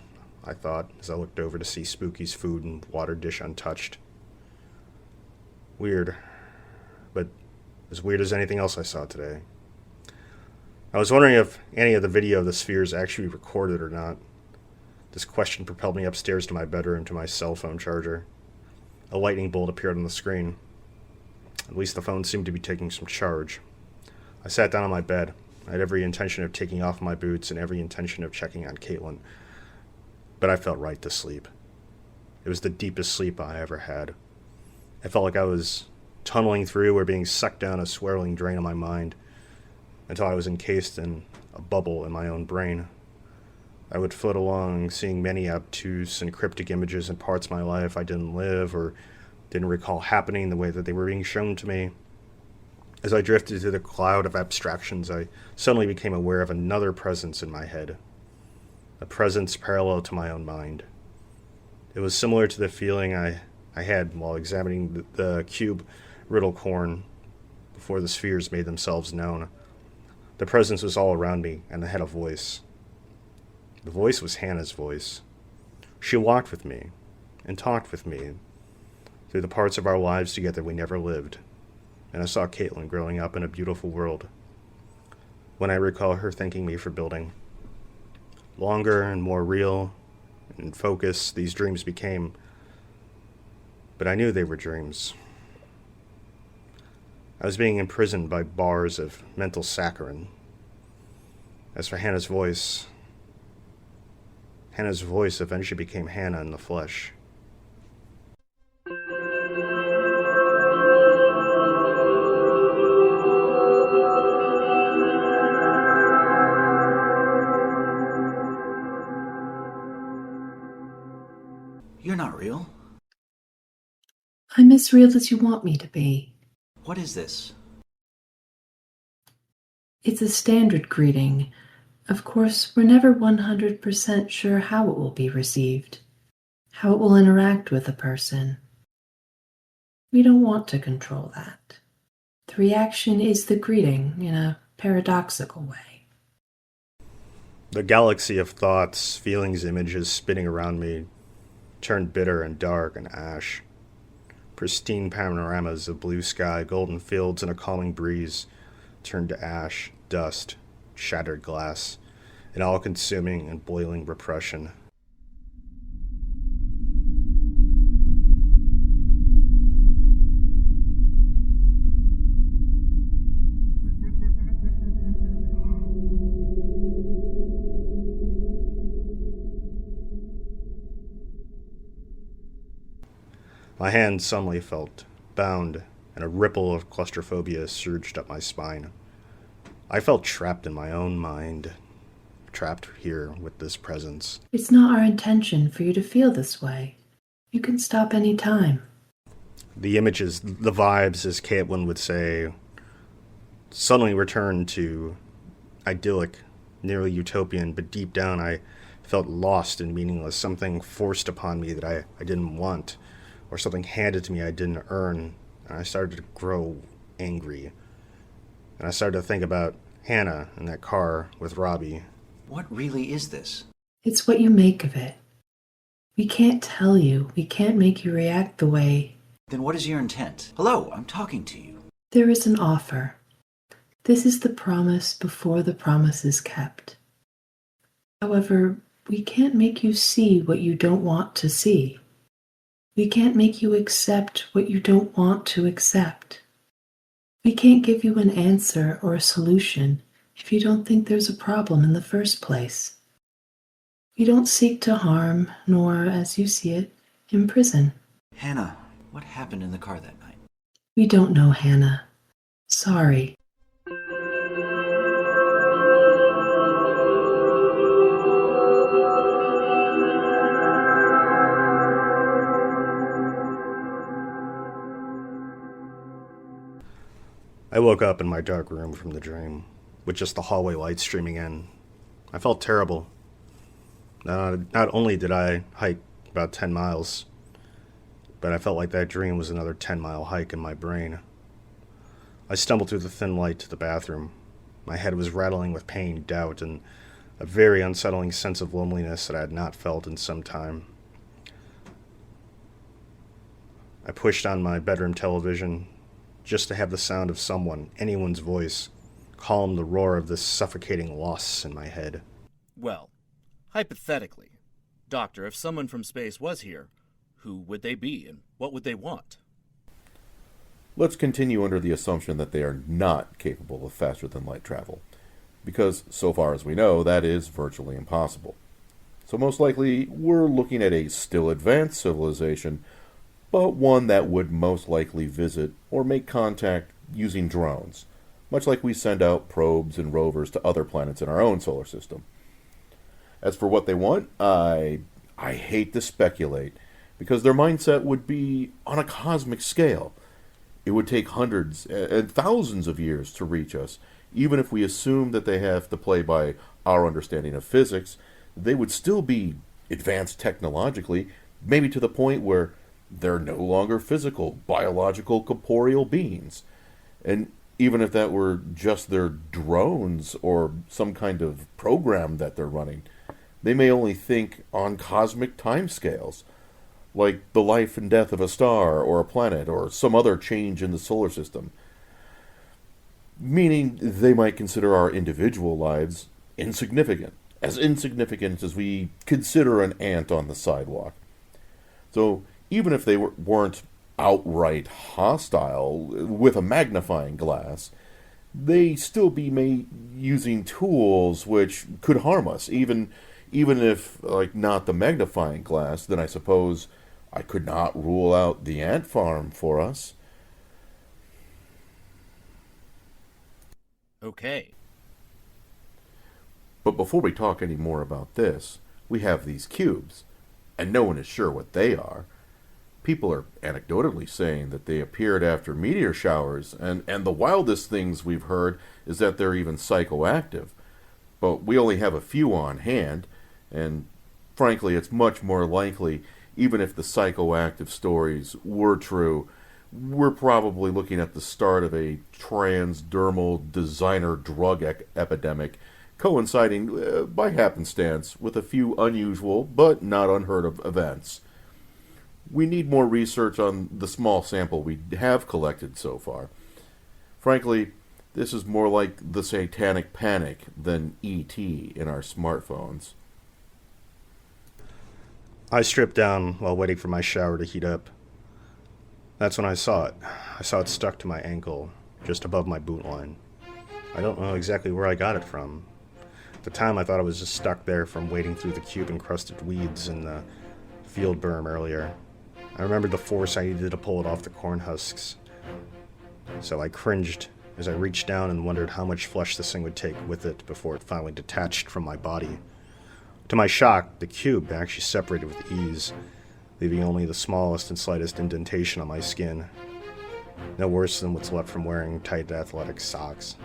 I thought as I looked over to see Spooky's food and water dish untouched. Weird, but as weird as anything else I saw today. I was wondering if any of the video of the spheres actually recorded or not. This question propelled me upstairs to my bedroom to my cell phone charger. A lightning bolt appeared on the screen. At least the phone seemed to be taking some charge. I sat down on my bed. I had every intention of taking off my boots and every intention of checking on Caitlin. But I felt right to sleep. It was the deepest sleep I ever had. I felt like I was tunneling through or being sucked down a swirling drain of my mind, until I was encased in a bubble in my own brain. I would float along, seeing many obtuse and cryptic images and parts of my life I didn't live or didn't recall happening the way that they were being shown to me. As I drifted through the cloud of abstractions, I suddenly became aware of another presence in my head, a presence parallel to my own mind. It was similar to the feeling I had while examining the cube riddle corn before the spheres made themselves known. The presence was all around me, and I had a voice. The voice was Hannah's voice. She walked with me and talked with me through the parts of our lives together we never lived, and I saw Caitlin growing up in a beautiful world. When I recall her thanking me for building. Longer and more real and focused these dreams became, but I knew they were dreams. I was being imprisoned by bars of mental saccharin. As for Hannah's voice eventually became Hannah in the flesh. You're not real. I'm as real as you want me to be. What is this? It's a standard greeting. Of course, we're never 100% sure how it will be received, how it will interact with a person. We don't want to control that. The reaction is the greeting in a paradoxical way. The galaxy of thoughts, feelings, images spinning around me turned bitter and dark and ash. Pristine panoramas of blue sky, golden fields, and a calming breeze turned to ash, dust, shattered glass, and all-consuming and boiling repression. My hand suddenly felt bound, and a ripple of claustrophobia surged up my spine. I felt trapped in my own mind, trapped here with this presence. It's not our intention for you to feel this way. You can stop any time. The images, the vibes, as Caitlin would say, suddenly returned to idyllic, nearly utopian, but deep down I felt lost and meaningless, something forced upon me that I didn't want, or something handed to me I didn't earn, and I started to grow angry. And I started to think about Hannah in that car with Robbie. What really is this? It's what you make of it. We can't tell you. We can't make you react the way. Then what is your intent? Hello, I'm talking to you. There is an offer. This is the promise before the promise is kept. However, we can't make you see what you don't want to see. We can't make you accept what you don't want to accept. We can't give you an answer or a solution if you don't think there's a problem in the first place. We don't seek to harm, nor, as you see it, imprison. Hannah, what happened in the car that night? We don't know, Hannah. Sorry. I woke up in my dark room from the dream, with just the hallway light streaming in. I felt terrible. Not only did I hike about 10 miles, but I felt like that dream was another 10-mile hike in my brain. I stumbled through the thin light to the bathroom. My head was rattling with pain, doubt, and a very unsettling sense of loneliness that I had not felt in some time. I pushed on my bedroom television just to have the sound of someone, anyone's voice, calm the roar of this suffocating loss in my head. Well, hypothetically, Doctor, if someone from space was here, who would they be and what would they want? Let's continue under the assumption that they are not capable of faster-than-light travel, because so far as we know, that is virtually impossible. So most likely, we're looking at a still advanced civilization, but one that would most likely visit or make contact using drones, much like we send out probes and rovers to other planets in our own solar system. As for what they want, I hate to speculate, because their mindset would be on a cosmic scale. It would take hundreds and thousands of years to reach us. Even if we assume that they have to play by our understanding of physics, they would still be advanced technologically, maybe to the point where they're no longer physical, biological, corporeal beings. And even if that were just their drones or some kind of program that they're running, they may only think on cosmic timescales, like the life and death of a star or a planet or some other change in the solar system. Meaning they might consider our individual lives insignificant as we consider an ant on the sidewalk. So even if they weren't outright hostile with a magnifying glass, they still be using tools which could harm us. Even if, like, not the magnifying glass, then I suppose I could not rule out the ant farm for us. Okay. But before we talk any more about this, we have these cubes, and no one is sure what they are. People are anecdotally saying that they appeared after meteor showers, and the wildest things we've heard is that they're even psychoactive. But we only have a few on hand, and frankly, it's much more likely, even if the psychoactive stories were true, we're probably looking at the start of a transdermal designer drug epidemic, coinciding by happenstance with a few unusual but not unheard of events. We need more research on the small sample we have collected so far. Frankly, this is more like the satanic panic than E.T. in our smartphones. I stripped down while waiting for my shower to heat up. That's when I saw it. I saw it stuck to my ankle, just above my boot line. I don't know exactly where I got it from. At the time, I thought it was just stuck there from wading through the cube-encrusted weeds in the field berm earlier. I remembered the force I needed to pull it off the corn husks. So I cringed as I reached down and wondered how much flesh this thing would take with it before it finally detached from my body. To my shock, the cube actually separated with ease, leaving only the smallest and slightest indentation on my skin. No worse than what's left from wearing tight athletic socks.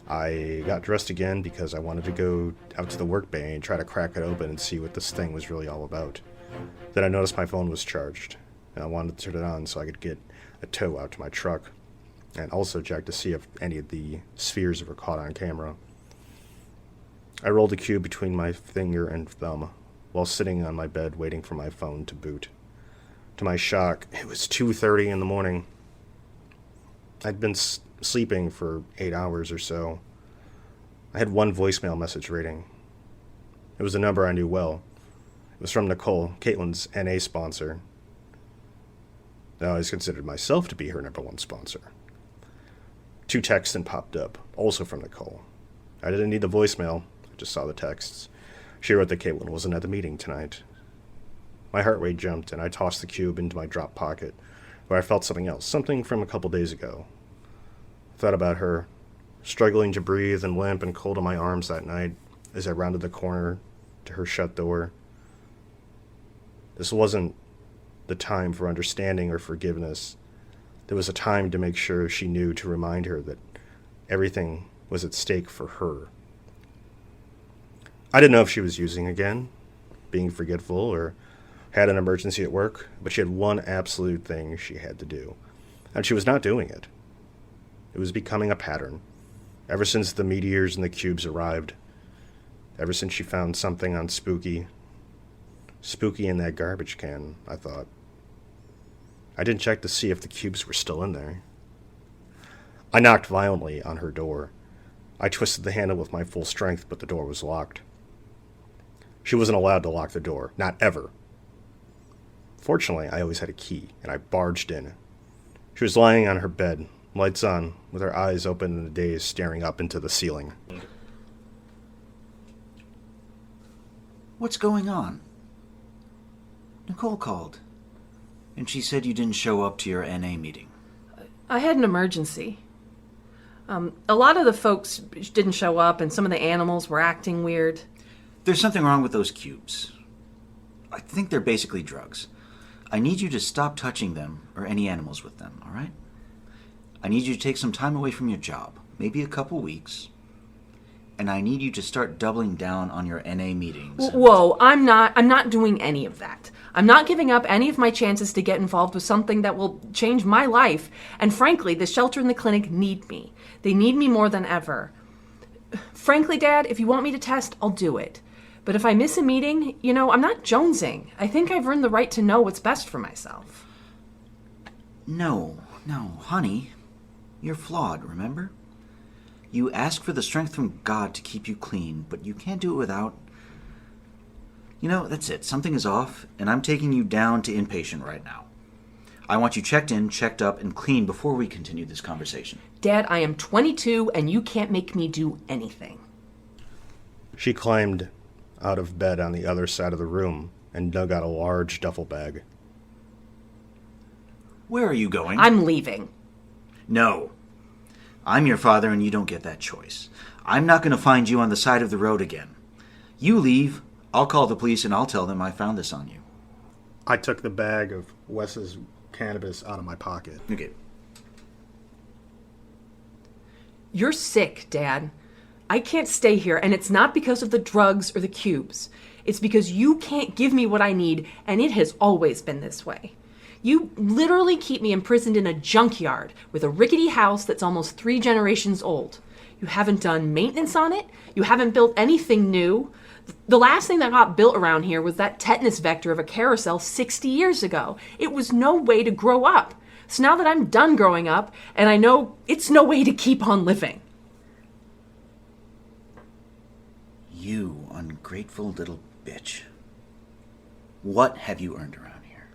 I got dressed again because I wanted to go out to the work bay and try to crack it open and see what this thing was really all about. Then I noticed my phone was charged, and I wanted to turn it on so I could get a tow out to my truck, and also check to see if any of the spheres were caught on camera. I rolled the cube between my finger and thumb, while sitting on my bed waiting for my phone to boot. To my shock, it was 2:30 in the morning. I'd been sleeping for 8 hours or so. I had one voicemail message rating. It was a number I knew well. It was from Nicole, Caitlin's NA sponsor. I always considered myself to be her #1 sponsor. 2 texts then popped up, also from Nicole. I didn't need the voicemail, I just saw the texts. She wrote that Caitlin wasn't at the meeting tonight. My heart rate jumped, and I tossed the cube into my drop pocket, where I felt something else, something from a couple days ago. I thought about her, struggling to breathe and limp and cold in my arms that night as I rounded the corner to her shut door. This wasn't the time for understanding or forgiveness. There was a time to make sure she knew, to remind her that everything was at stake for her. I didn't know if she was using again, being forgetful, or had an emergency at work, but she had one absolute thing she had to do, and she was not doing it. It was becoming a pattern, ever since the meteors and the cubes arrived, ever since she found something on Spooky in that garbage can, I thought. I didn't check to see if the cubes were still in there. I knocked violently on her door. I twisted the handle with my full strength, but the door was locked. She wasn't allowed to lock the door, not ever. Fortunately, I always had a key, and I barged in. She was lying on her bed, lights on, with her eyes open in a daze, staring up into the ceiling. What's going on? Nicole called, and she said you didn't show up to your NA meeting. I had an emergency. A lot of the folks didn't show up, and some of the animals were acting weird. There's something wrong with those cubes. I think they're basically drugs. I need you to stop touching them or any animals with them, all right? I need you to take some time away from your job, maybe a couple weeks. And I need you to start doubling down on your NA meetings. Whoa, I'm not doing any of that. I'm not giving up any of my chances to get involved with something that will change my life. And frankly, the shelter and the clinic need me. They need me more than ever. Frankly, Dad, if you want me to test, I'll do it. But if I miss a meeting, I'm not jonesing. I think I've earned the right to know what's best for myself. No, honey. You're flawed, remember? You ask for the strength from God to keep you clean, but you can't do it without... that's it. Something is off, and I'm taking you down to inpatient right now. I want you checked in, checked up, and clean before we continue this conversation. Dad, I am 22, and you can't make me do anything. She climbed out of bed on the other side of the room and dug out a large duffel bag. Where are you going? I'm leaving. No. I'm your father, and you don't get that choice. I'm not going to find you on the side of the road again. You leave, I'll call the police, and I'll tell them I found this on you. I took the bag of Wes's cannabis out of my pocket. Okay. You're sick, Dad. I can't stay here, and it's not because of the drugs or the cubes. It's because you can't give me what I need, and it has always been this way. You literally keep me imprisoned in a junkyard with a rickety house that's almost 3 generations old. You haven't done maintenance on it. You haven't built anything new. The last thing that got built around here was that tetanus vector of a carousel 60 years ago. It was no way to grow up. So now that I'm done growing up, and I know it's no way to keep on living. You ungrateful little bitch. What have you earned around here?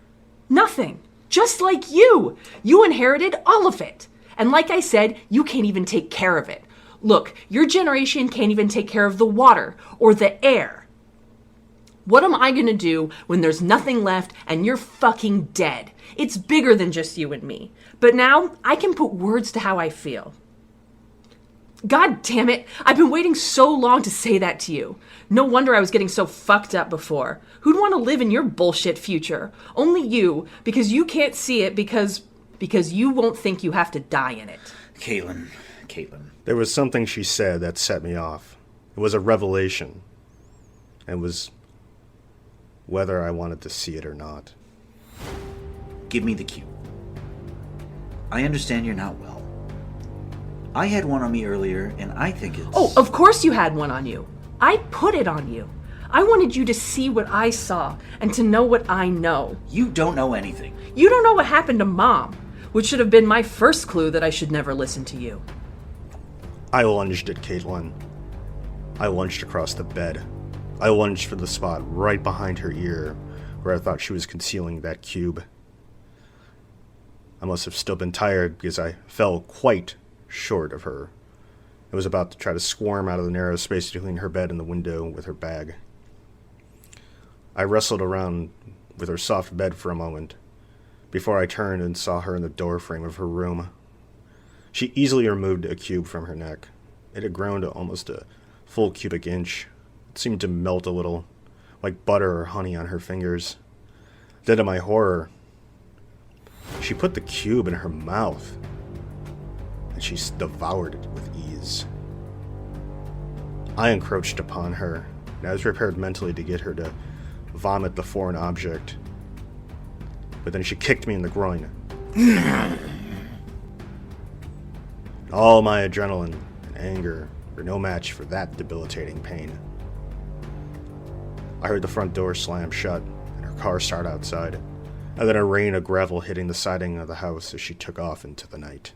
Nothing. Just like you. You inherited all of it. And like I said, you can't even take care of it. Look, your generation can't even take care of the water or the air. What am I gonna do when there's nothing left and you're fucking dead? It's bigger than just you and me. But now I can put words to how I feel. God damn it, I've been waiting so long to say that to you. No wonder I was getting so fucked up before. Who'd want to live in your bullshit future? Only you, because you can't see it because you won't think you have to die in it. Caitlin. There was something she said that set me off. It was a revelation. It was whether I wanted to see it or not. Give me the cube. I understand you're not well. I had one on me earlier, and I think it's... Oh, of course you had one on you. I put it on you. I wanted you to see what I saw and to know what I know. You don't know anything. You don't know what happened to Mom, which should have been my first clue that I should never listen to you. I lunged at Caitlin. I lunged across the bed. I lunged for the spot right behind her ear where I thought she was concealing that cube. I must have still been tired because I fell quite short of her. I was about to try to squirm out of the narrow space between her bed and the window with her bag. I wrestled around with her soft bed for a moment before I turned and saw her in the doorframe of her room. She easily removed a cube from her neck. It had grown to almost a full cubic inch. It seemed to melt a little, like butter or honey on her fingers. Then to my horror, she put the cube in her mouth, and she devoured it with ease. I encroached upon her, and I was prepared mentally to get her to vomit the foreign object. But then she kicked me in the groin. All my adrenaline and anger were no match for that debilitating pain. I heard the front door slam shut and her car start outside, and then a rain of gravel hitting the siding of the house as she took off into the night.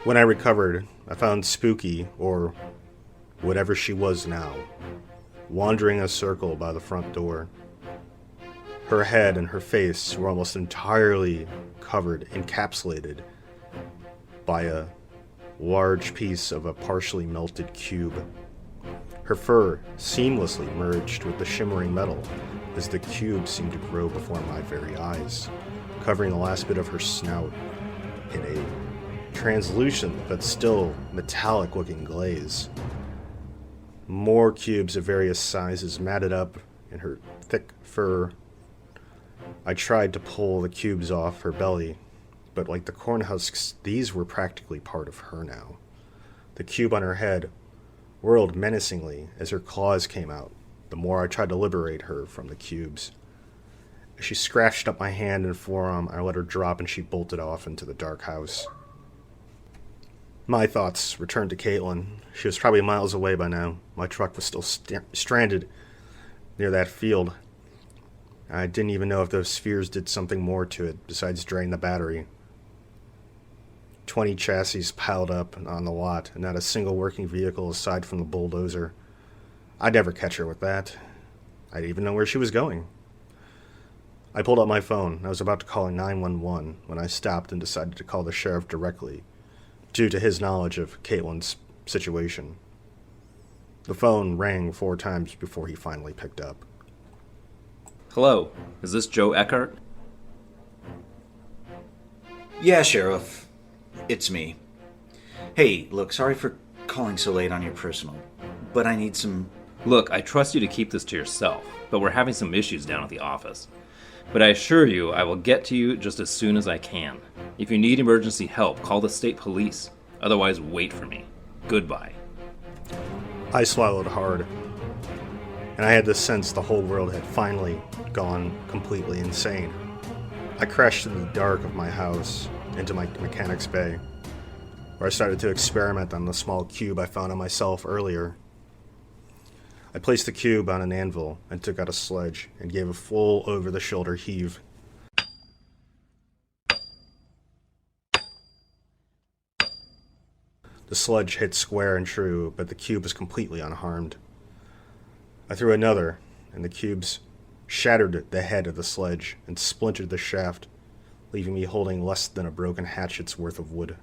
When I recovered, I found Spooky, or whatever she was now, wandering a circle by the front door. Her head and her face were almost entirely covered, encapsulated by a large piece of a partially melted cube. Her fur seamlessly merged with the shimmering metal as the cube seemed to grow before my very eyes, covering the last bit of her snout in a translucent but still metallic-looking glaze. More cubes of various sizes matted up in her thick fur. I tried to pull the cubes off her belly, but like the corn husks, these were practically part of her now. The cube on her head whirled menacingly as her claws came out, the more I tried to liberate her from the cubes. As she scratched up my hand and forearm, I let her drop and she bolted off into the dark house. My thoughts returned to Caitlin. She was probably miles away by now. My truck was still stranded near that field. I didn't even know if those spheres did something more to it besides drain the battery. 20 chassis piled up on the lot, and not a single working vehicle aside from the bulldozer. I'd never catch her with that. I didn't even know where she was going. I pulled out my phone. I was about to call 911 when I stopped and decided to call the sheriff directly, due to his knowledge of Caitlin's situation. The phone rang 4 times before he finally picked up. Hello, is this Joe Eckhart? Yeah, Sheriff. It's me. Hey, look, sorry for calling so late on your personal, but I need some... Look, I trust you to keep this to yourself, but we're having some issues down at the office. But I assure you, I will get to you just as soon as I can. If you need emergency help, call the state police. Otherwise, wait for me. Goodbye. I swallowed hard, and I had the sense the whole world had finally gone completely insane. I crashed into the dark of my house, into my mechanic's bay, where I started to experiment on the small cube I found on myself earlier. I placed the cube on an anvil and took out a sledge and gave a full over-the-shoulder heave. The sledge hit square and true, but the cube was completely unharmed. I threw another, and the cubes shattered the head of the sledge and splintered the shaft, leaving me holding less than a broken hatchet's worth of wood.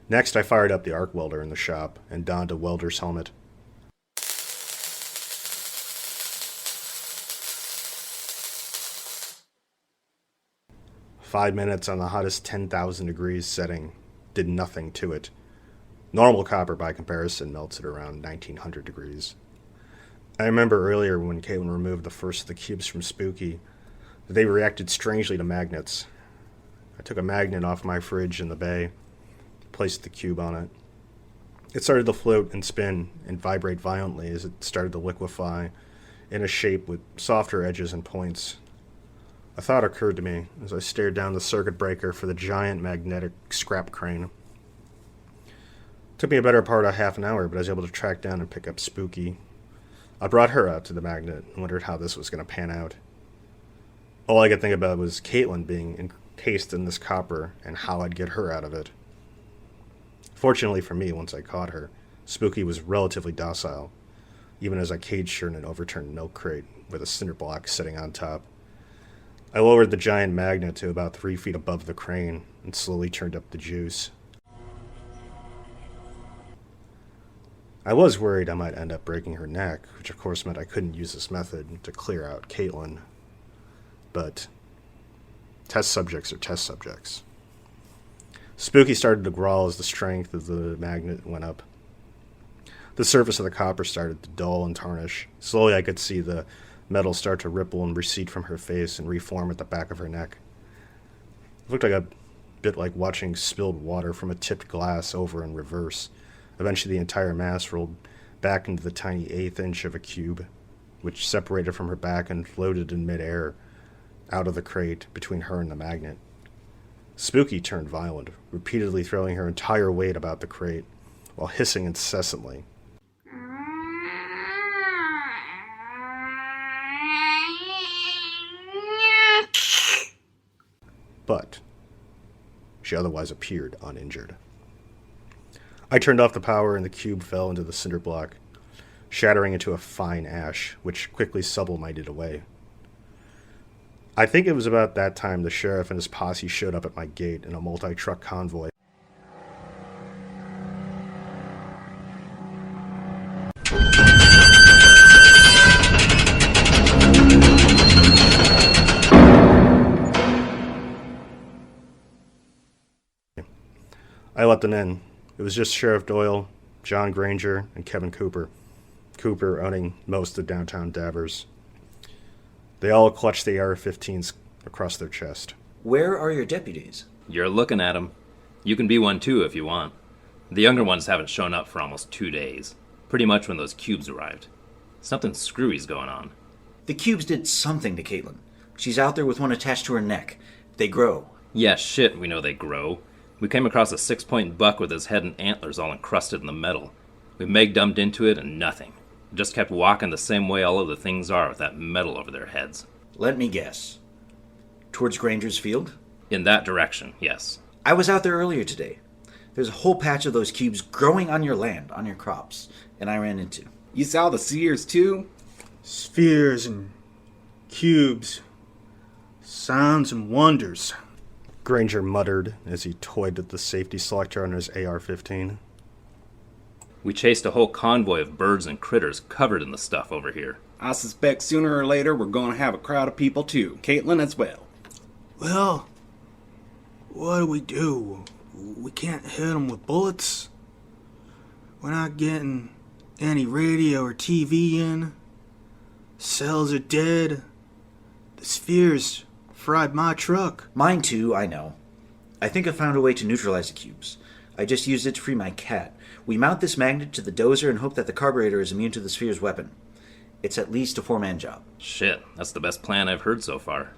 Next, I fired up the arc welder in the shop and donned a welder's helmet. "5 minutes on the hottest 10,000 degrees setting did nothing to it. Normal copper, by comparison, melts at around 1900 degrees. I remember earlier when Caitlin removed the first of the cubes from Spooky, that they reacted strangely to magnets. I took a magnet off my fridge in the bay, placed the cube on it. It started to float and spin and vibrate violently as it started to liquefy in a shape with softer edges and points. A thought occurred to me as I stared down the circuit breaker for the giant magnetic scrap crane. It took me a better part of half an hour, but I was able to track down and pick up Spooky. I brought her out to the magnet and wondered how this was going to pan out. All I could think about was Caitlin being encased in this copper and how I'd get her out of it. Fortunately for me, once I caught her, Spooky was relatively docile, even as I caged her in an overturned milk crate with a cinder block sitting on top. I lowered the giant magnet to about 3 feet above the crane and slowly turned up the juice. I was worried I might end up breaking her neck, which of course meant I couldn't use this method to clear out Caitlin. But test subjects are test subjects. Spooky started to growl as the strength of the magnet went up. The surface of the copper started to dull and tarnish. Slowly I could see the metal start to ripple and recede from her face and reform at the back of her neck. It looked like a bit like watching spilled water from a tipped glass over in reverse. Eventually the entire mass rolled back into the tiny 1/8 inch of a cube, which separated from her back and floated in midair out of the crate between her and the magnet. Spooky turned violent, repeatedly throwing her entire weight about the crate, while hissing incessantly. But she otherwise appeared uninjured. I turned off the power and the cube fell into the cinder block, shattering into a fine ash, which quickly sublimated away. I think it was about that time the sheriff and his posse showed up at my gate in a multi-truck convoy. I let them in. It was just Sheriff Doyle, John Granger, and Kevin Cooper. Cooper owning most of downtown Davers. They all clutched the AR-15s across their chest. Where are your deputies? You're looking at 'em. You can be one too if you want. The younger ones haven't shown up for almost 2 days. Pretty much when those cubes arrived. Something screwy's going on. The cubes did something to Caitlin. She's out there with one attached to her neck. They grow. Yeah, shit, we know they grow. We came across a 6-point buck with his head and antlers all encrusted in the metal. We meg-dumped into it and nothing. Just kept walking the same way all of the things are with that metal over their heads. Let me guess. Towards Granger's field? In that direction, yes. I was out there earlier today. There's a whole patch of those cubes growing on your land, on your crops, and I ran into. You saw the seers too? Spheres and cubes. Sounds and wonders. Granger muttered as he toyed with the safety selector on his AR-15. We chased a whole convoy of birds and critters covered in the stuff over here. I suspect sooner or later we're going to have a crowd of people too. Caitlin as well. Well, what do? We can't hit them with bullets. We're not getting any radio or TV in. Cells are dead. The spheres fried my truck. Mine too, I know. I think I found a way to neutralize the cubes. I just used it to free my cat. We mount this magnet to the dozer and hope that the carburetor is immune to the sphere's weapon. It's at least a 4-man job. Shit, that's the best plan I've heard so far.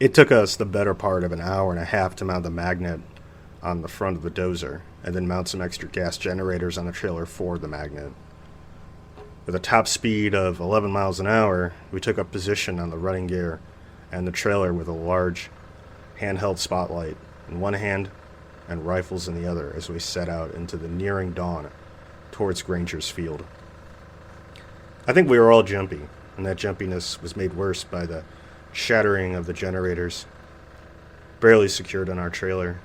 It took us the better part of an hour and a half to mount the magnet on the front of the dozer, and then mount some extra gas generators on the trailer for the magnet. With a top speed of 11 miles an hour, we took up position on the running gear and the trailer with a large handheld spotlight in one hand and rifles in the other as we set out into the nearing dawn towards Granger's field. I think we were all jumpy, and that jumpiness was made worse by the shattering of the generators, barely secured on our trailer.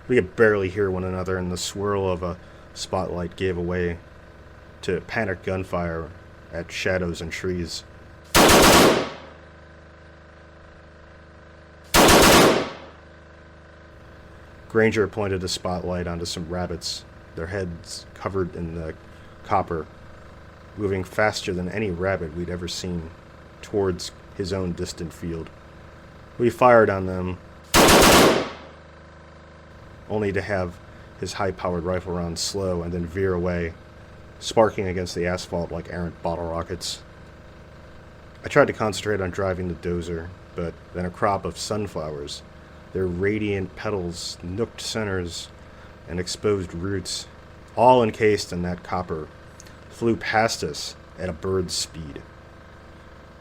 We could barely hear one another, and the swirl of a spotlight gave way to panicked gunfire at shadows and trees. Granger pointed a spotlight onto some rabbits, their heads covered in the copper, moving faster than any rabbit we'd ever seen towards his own distant field. We fired on them, only to have his high-powered rifle round slow and then veer away, sparking against the asphalt like errant bottle rockets. I tried to concentrate on driving the dozer, but then a crop of sunflowers, their radiant petals, nooked centers, and exposed roots, all encased in that copper, flew past us at a bird's speed.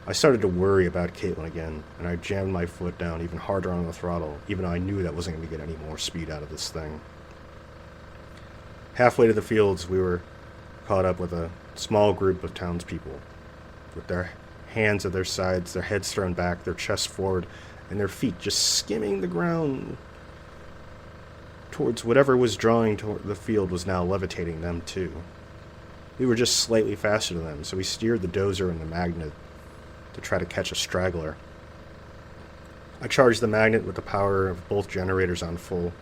I started to worry about Caitlin again, and I jammed my foot down even harder on the throttle, even though I knew that wasn't going to get any more speed out of this thing. Halfway to the fields, we were caught up with a small group of townspeople, with their hands at their sides, their heads thrown back, their chests forward, and their feet just skimming the ground towards whatever was drawing toward the field was now levitating them too. We were just slightly faster than them, so we steered the dozer and the magnet to try to catch a straggler. I charged the magnet with the power of both generators on full.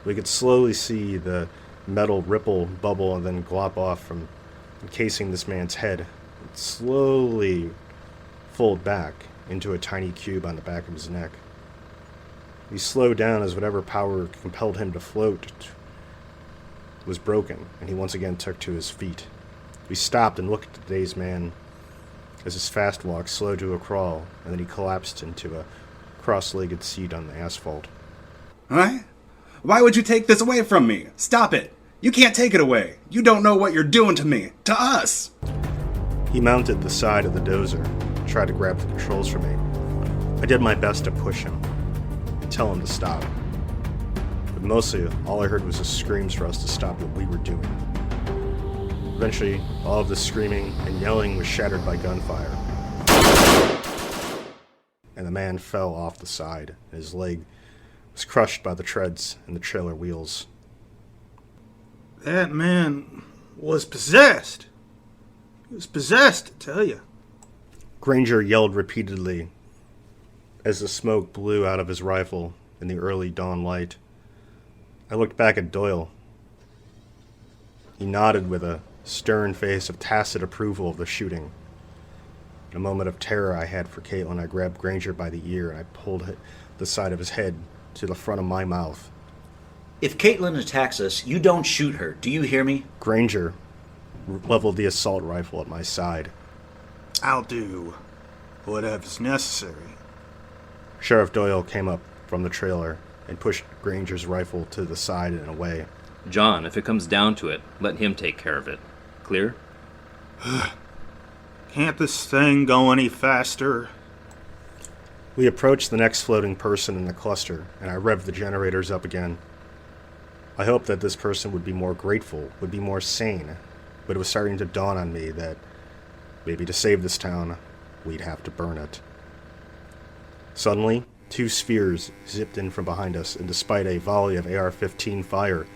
We could slowly see the metal ripple, bubble, and then glop off from encasing this man's head. It slowly fold back into a tiny cube on the back of his neck. He slowed down as whatever power compelled him to float was broken, and he once again took to his feet. We stopped and looked at the dazed man. as his fast walk slowed to a crawl, and then he collapsed into a cross-legged seat on the asphalt. Huh? Why would you take this away from me? Stop it! You can't take it away! You don't know what you're doing to me! To us! He mounted the side of the dozer and tried to grab the controls from me. I did my best to push him, tell him to stop. But mostly, all I heard was his screams for us to stop what we were doing. Eventually, all of the screaming and yelling was shattered by gunfire. And the man fell off the side, and his leg was crushed by the treads and the trailer wheels. That man was possessed. He was possessed, I tell you. Granger yelled repeatedly as the smoke blew out of his rifle in the early dawn light. I looked back at Doyle. He nodded with a stern face of tacit approval of the shooting. In a moment of terror I had for Caitlin, I grabbed Granger by the ear and I pulled the side of his head to the front of my mouth. If Caitlin attacks us, you don't shoot her. Do you hear me? Granger leveled the assault rifle at my side. I'll do whatever's necessary. Sheriff Doyle came up from the trailer and pushed Granger's rifle to the side and away. John, if it comes down to it, let him take care of it. Clear? Can't this thing go any faster? We approached the next floating person in the cluster, and I revved the generators up again. I hoped that this person would be more grateful, would be more sane, but it was starting to dawn on me that maybe to save this town, we'd have to burn it. Suddenly, 2 spheres zipped in from behind us, and despite a volley of AR-15 fire,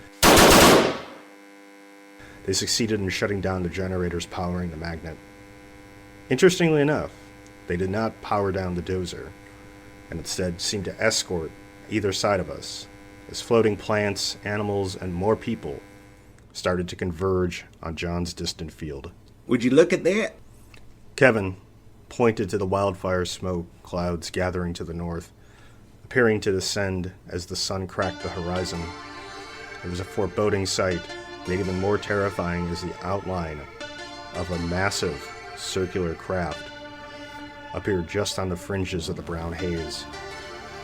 they succeeded in shutting down the generators powering the magnet. Interestingly enough, they did not power down the dozer, and instead seemed to escort either side of us, as floating plants, animals, and more people started to converge on John's distant field. Would you look at that? Kevin pointed to the wildfire smoke clouds gathering to the north, appearing to descend as the sun cracked the horizon. It was a foreboding sight, made even more terrifying as the outline of a massive circular craft appeared just on the fringes of the brown haze.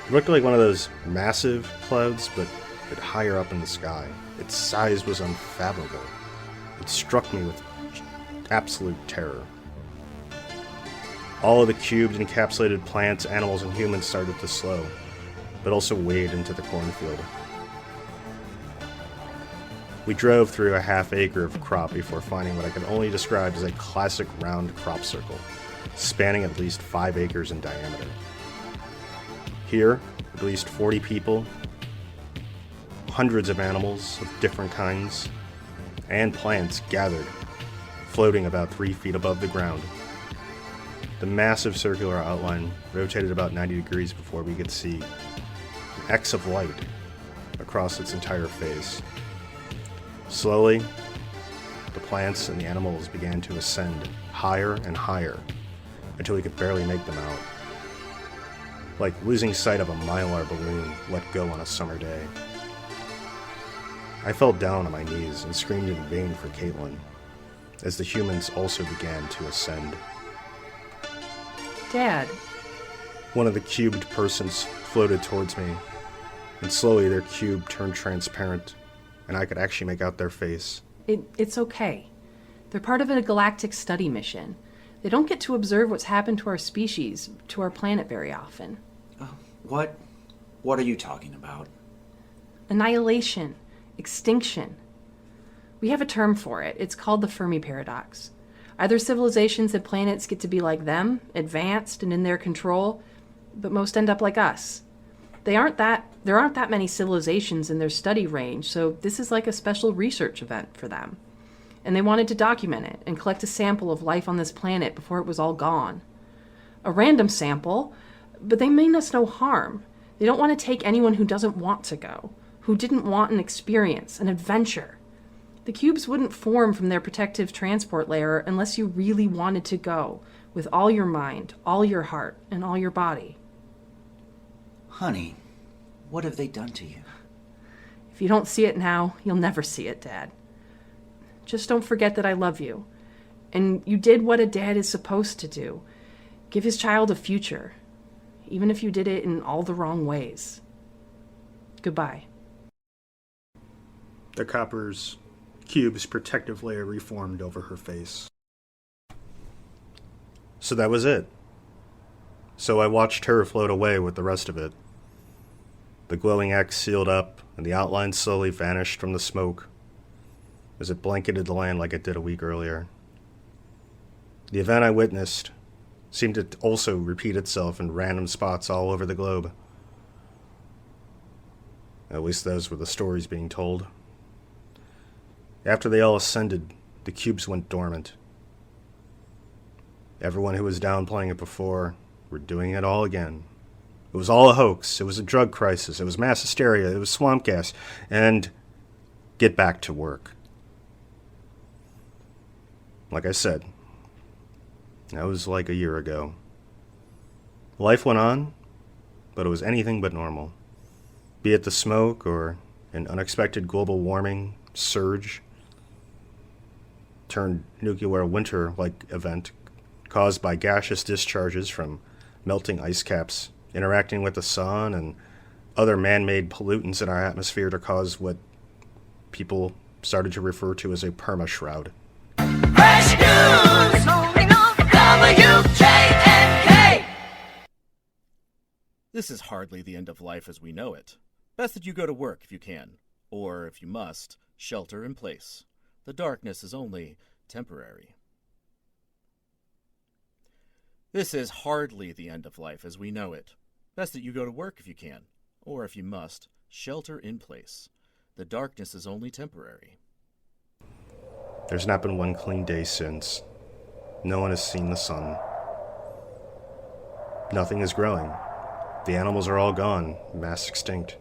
It looked like one of those massive clouds, but a bit higher up in the sky. Its size was unfathomable. It struck me with absolute terror. All of the cubed, encapsulated plants, animals, and humans started to slow, but also wade into the cornfield. We drove through a half acre of crop before finding what I could only describe as a classic round crop circle, spanning at least 5 acres in diameter. Here, at least 40 people, hundreds of animals of different kinds, and plants gathered, floating about 3 feet above the ground. The massive circular outline rotated about 90 degrees before we could see an X of light across its entire face. Slowly, the plants and the animals began to ascend higher and higher until we could barely make them out. Like losing sight of a Mylar balloon let go on a summer day. I fell down on my knees and screamed in vain for Caitlin, as the humans also began to ascend. Dad. One of the cubed persons floated towards me, and slowly their cube turned transparent, and I could actually make out their face. It's okay. They're part of a galactic study mission. They don't get to observe what's happened to our species, to our planet very often. What are you talking about? Annihilation. Extinction. We have a term for it. It's called the Fermi paradox. Either civilizations and planets get to be like them, advanced and in their control, but most end up like us. There aren't that many civilizations in their study range, so this is like a special research event for them. And they wanted to document it and collect a sample of life on this planet before it was all gone. A random sample, but they mean us no harm. They don't want to take anyone who doesn't want to go, who didn't want an experience, an adventure. The cubes wouldn't form from their protective transport layer unless you really wanted to go, with all your mind, all your heart, and all your body. Honey, what have they done to you? If you don't see it now, you'll never see it, Dad. Just don't forget that I love you. And you did what a dad is supposed to do. Give his child a future, even if you did it in all the wrong ways. Goodbye. The copper's cube's protective layer reformed over her face. So that was it. So I watched her float away with the rest of it. The glowing X sealed up, and the outline slowly vanished from the smoke as it blanketed the land like it did a week earlier. The event I witnessed seemed to also repeat itself in random spots all over the globe. At least those were the stories being told. After they all ascended, the cubes went dormant. Everyone who was downplaying it before were doing it all again. It was all a hoax. It was a drug crisis. It was mass hysteria. It was swamp gas. And get back to work. Like I said, that was like a year ago. Life went on, but it was anything but normal. Be it the smoke or an unexpected global warming surge turned nuclear winter-like event caused by gaseous discharges from melting ice caps interacting with the sun and other man-made pollutants in our atmosphere to cause what people started to refer to as a perma-shroud. Fresh news, rolling off WJNK. This is hardly the end of life as we know it. Best that you go to work if you can, or if you must, shelter in place. The darkness is only temporary. This is hardly the end of life as we know it. Best that you go to work if you can, or if you must, shelter in place. The darkness is only temporary. There's not been one clean day since. No one has seen the sun. Nothing is growing. The animals are all gone, mass extinct.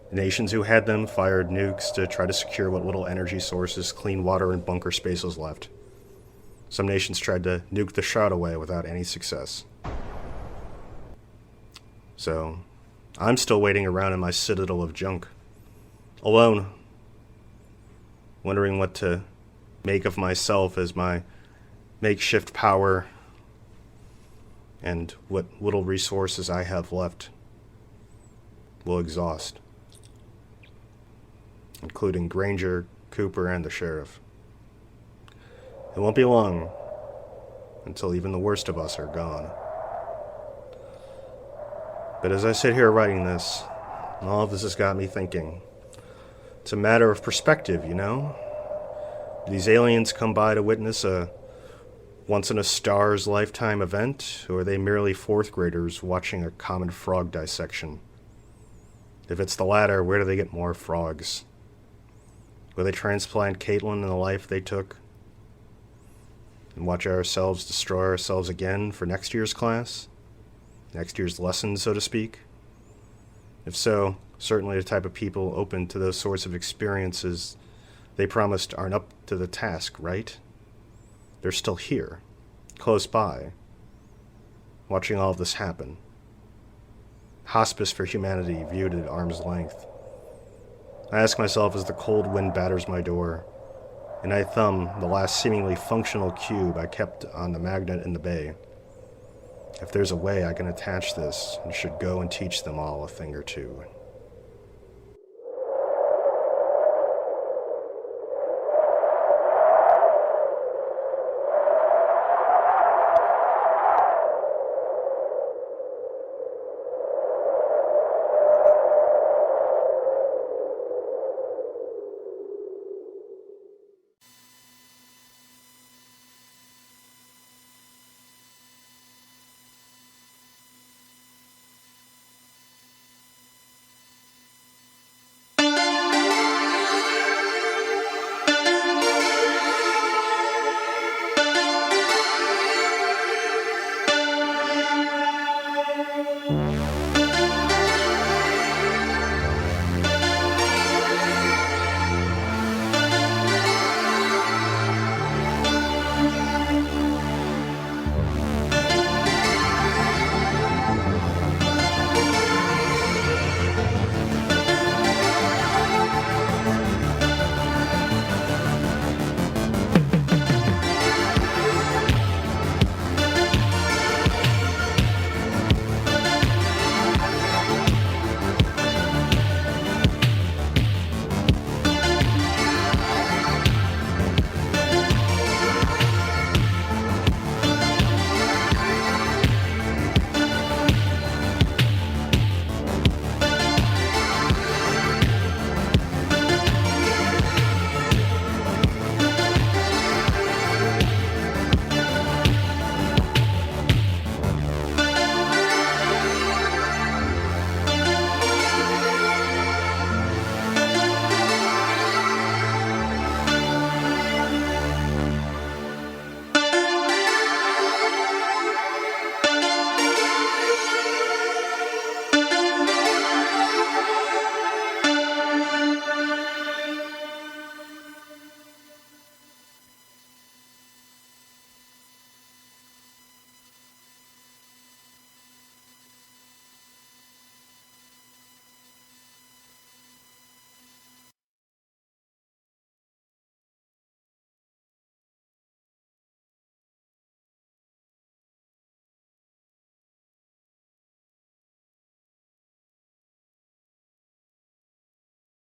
The nations who had them fired nukes to try to secure what little energy sources, clean water, and bunker space was left. Some nations tried to nuke the shroud away without any success. So, I'm still waiting around in my citadel of junk. Alone. Wondering what to make of myself as my makeshift power and what little resources I have left will exhaust, including Granger, Cooper, and the sheriff. It won't be long until even the worst of us are gone. But as I sit here writing this, all of this has got me thinking. It's a matter of perspective, you know? These aliens come by to witness a once-in-a-star's-lifetime event, or are they merely fourth graders watching a common frog dissection? If it's the latter, where do they get more frogs? Will they transplant Caitlin and the life they took? And watch ourselves destroy ourselves again for next year's class? Next year's lesson, so to speak? If so, certainly the type of people open to those sorts of experiences they promised aren't up to the task, right? They're still here, close by, watching all of this happen. Hospice for humanity viewed at arm's length. I ask myself as the cold wind batters my door, and I thumb the last seemingly functional cube I kept on the magnet in the bay. If there's a way I can attach this, I should go and teach them all a thing or two.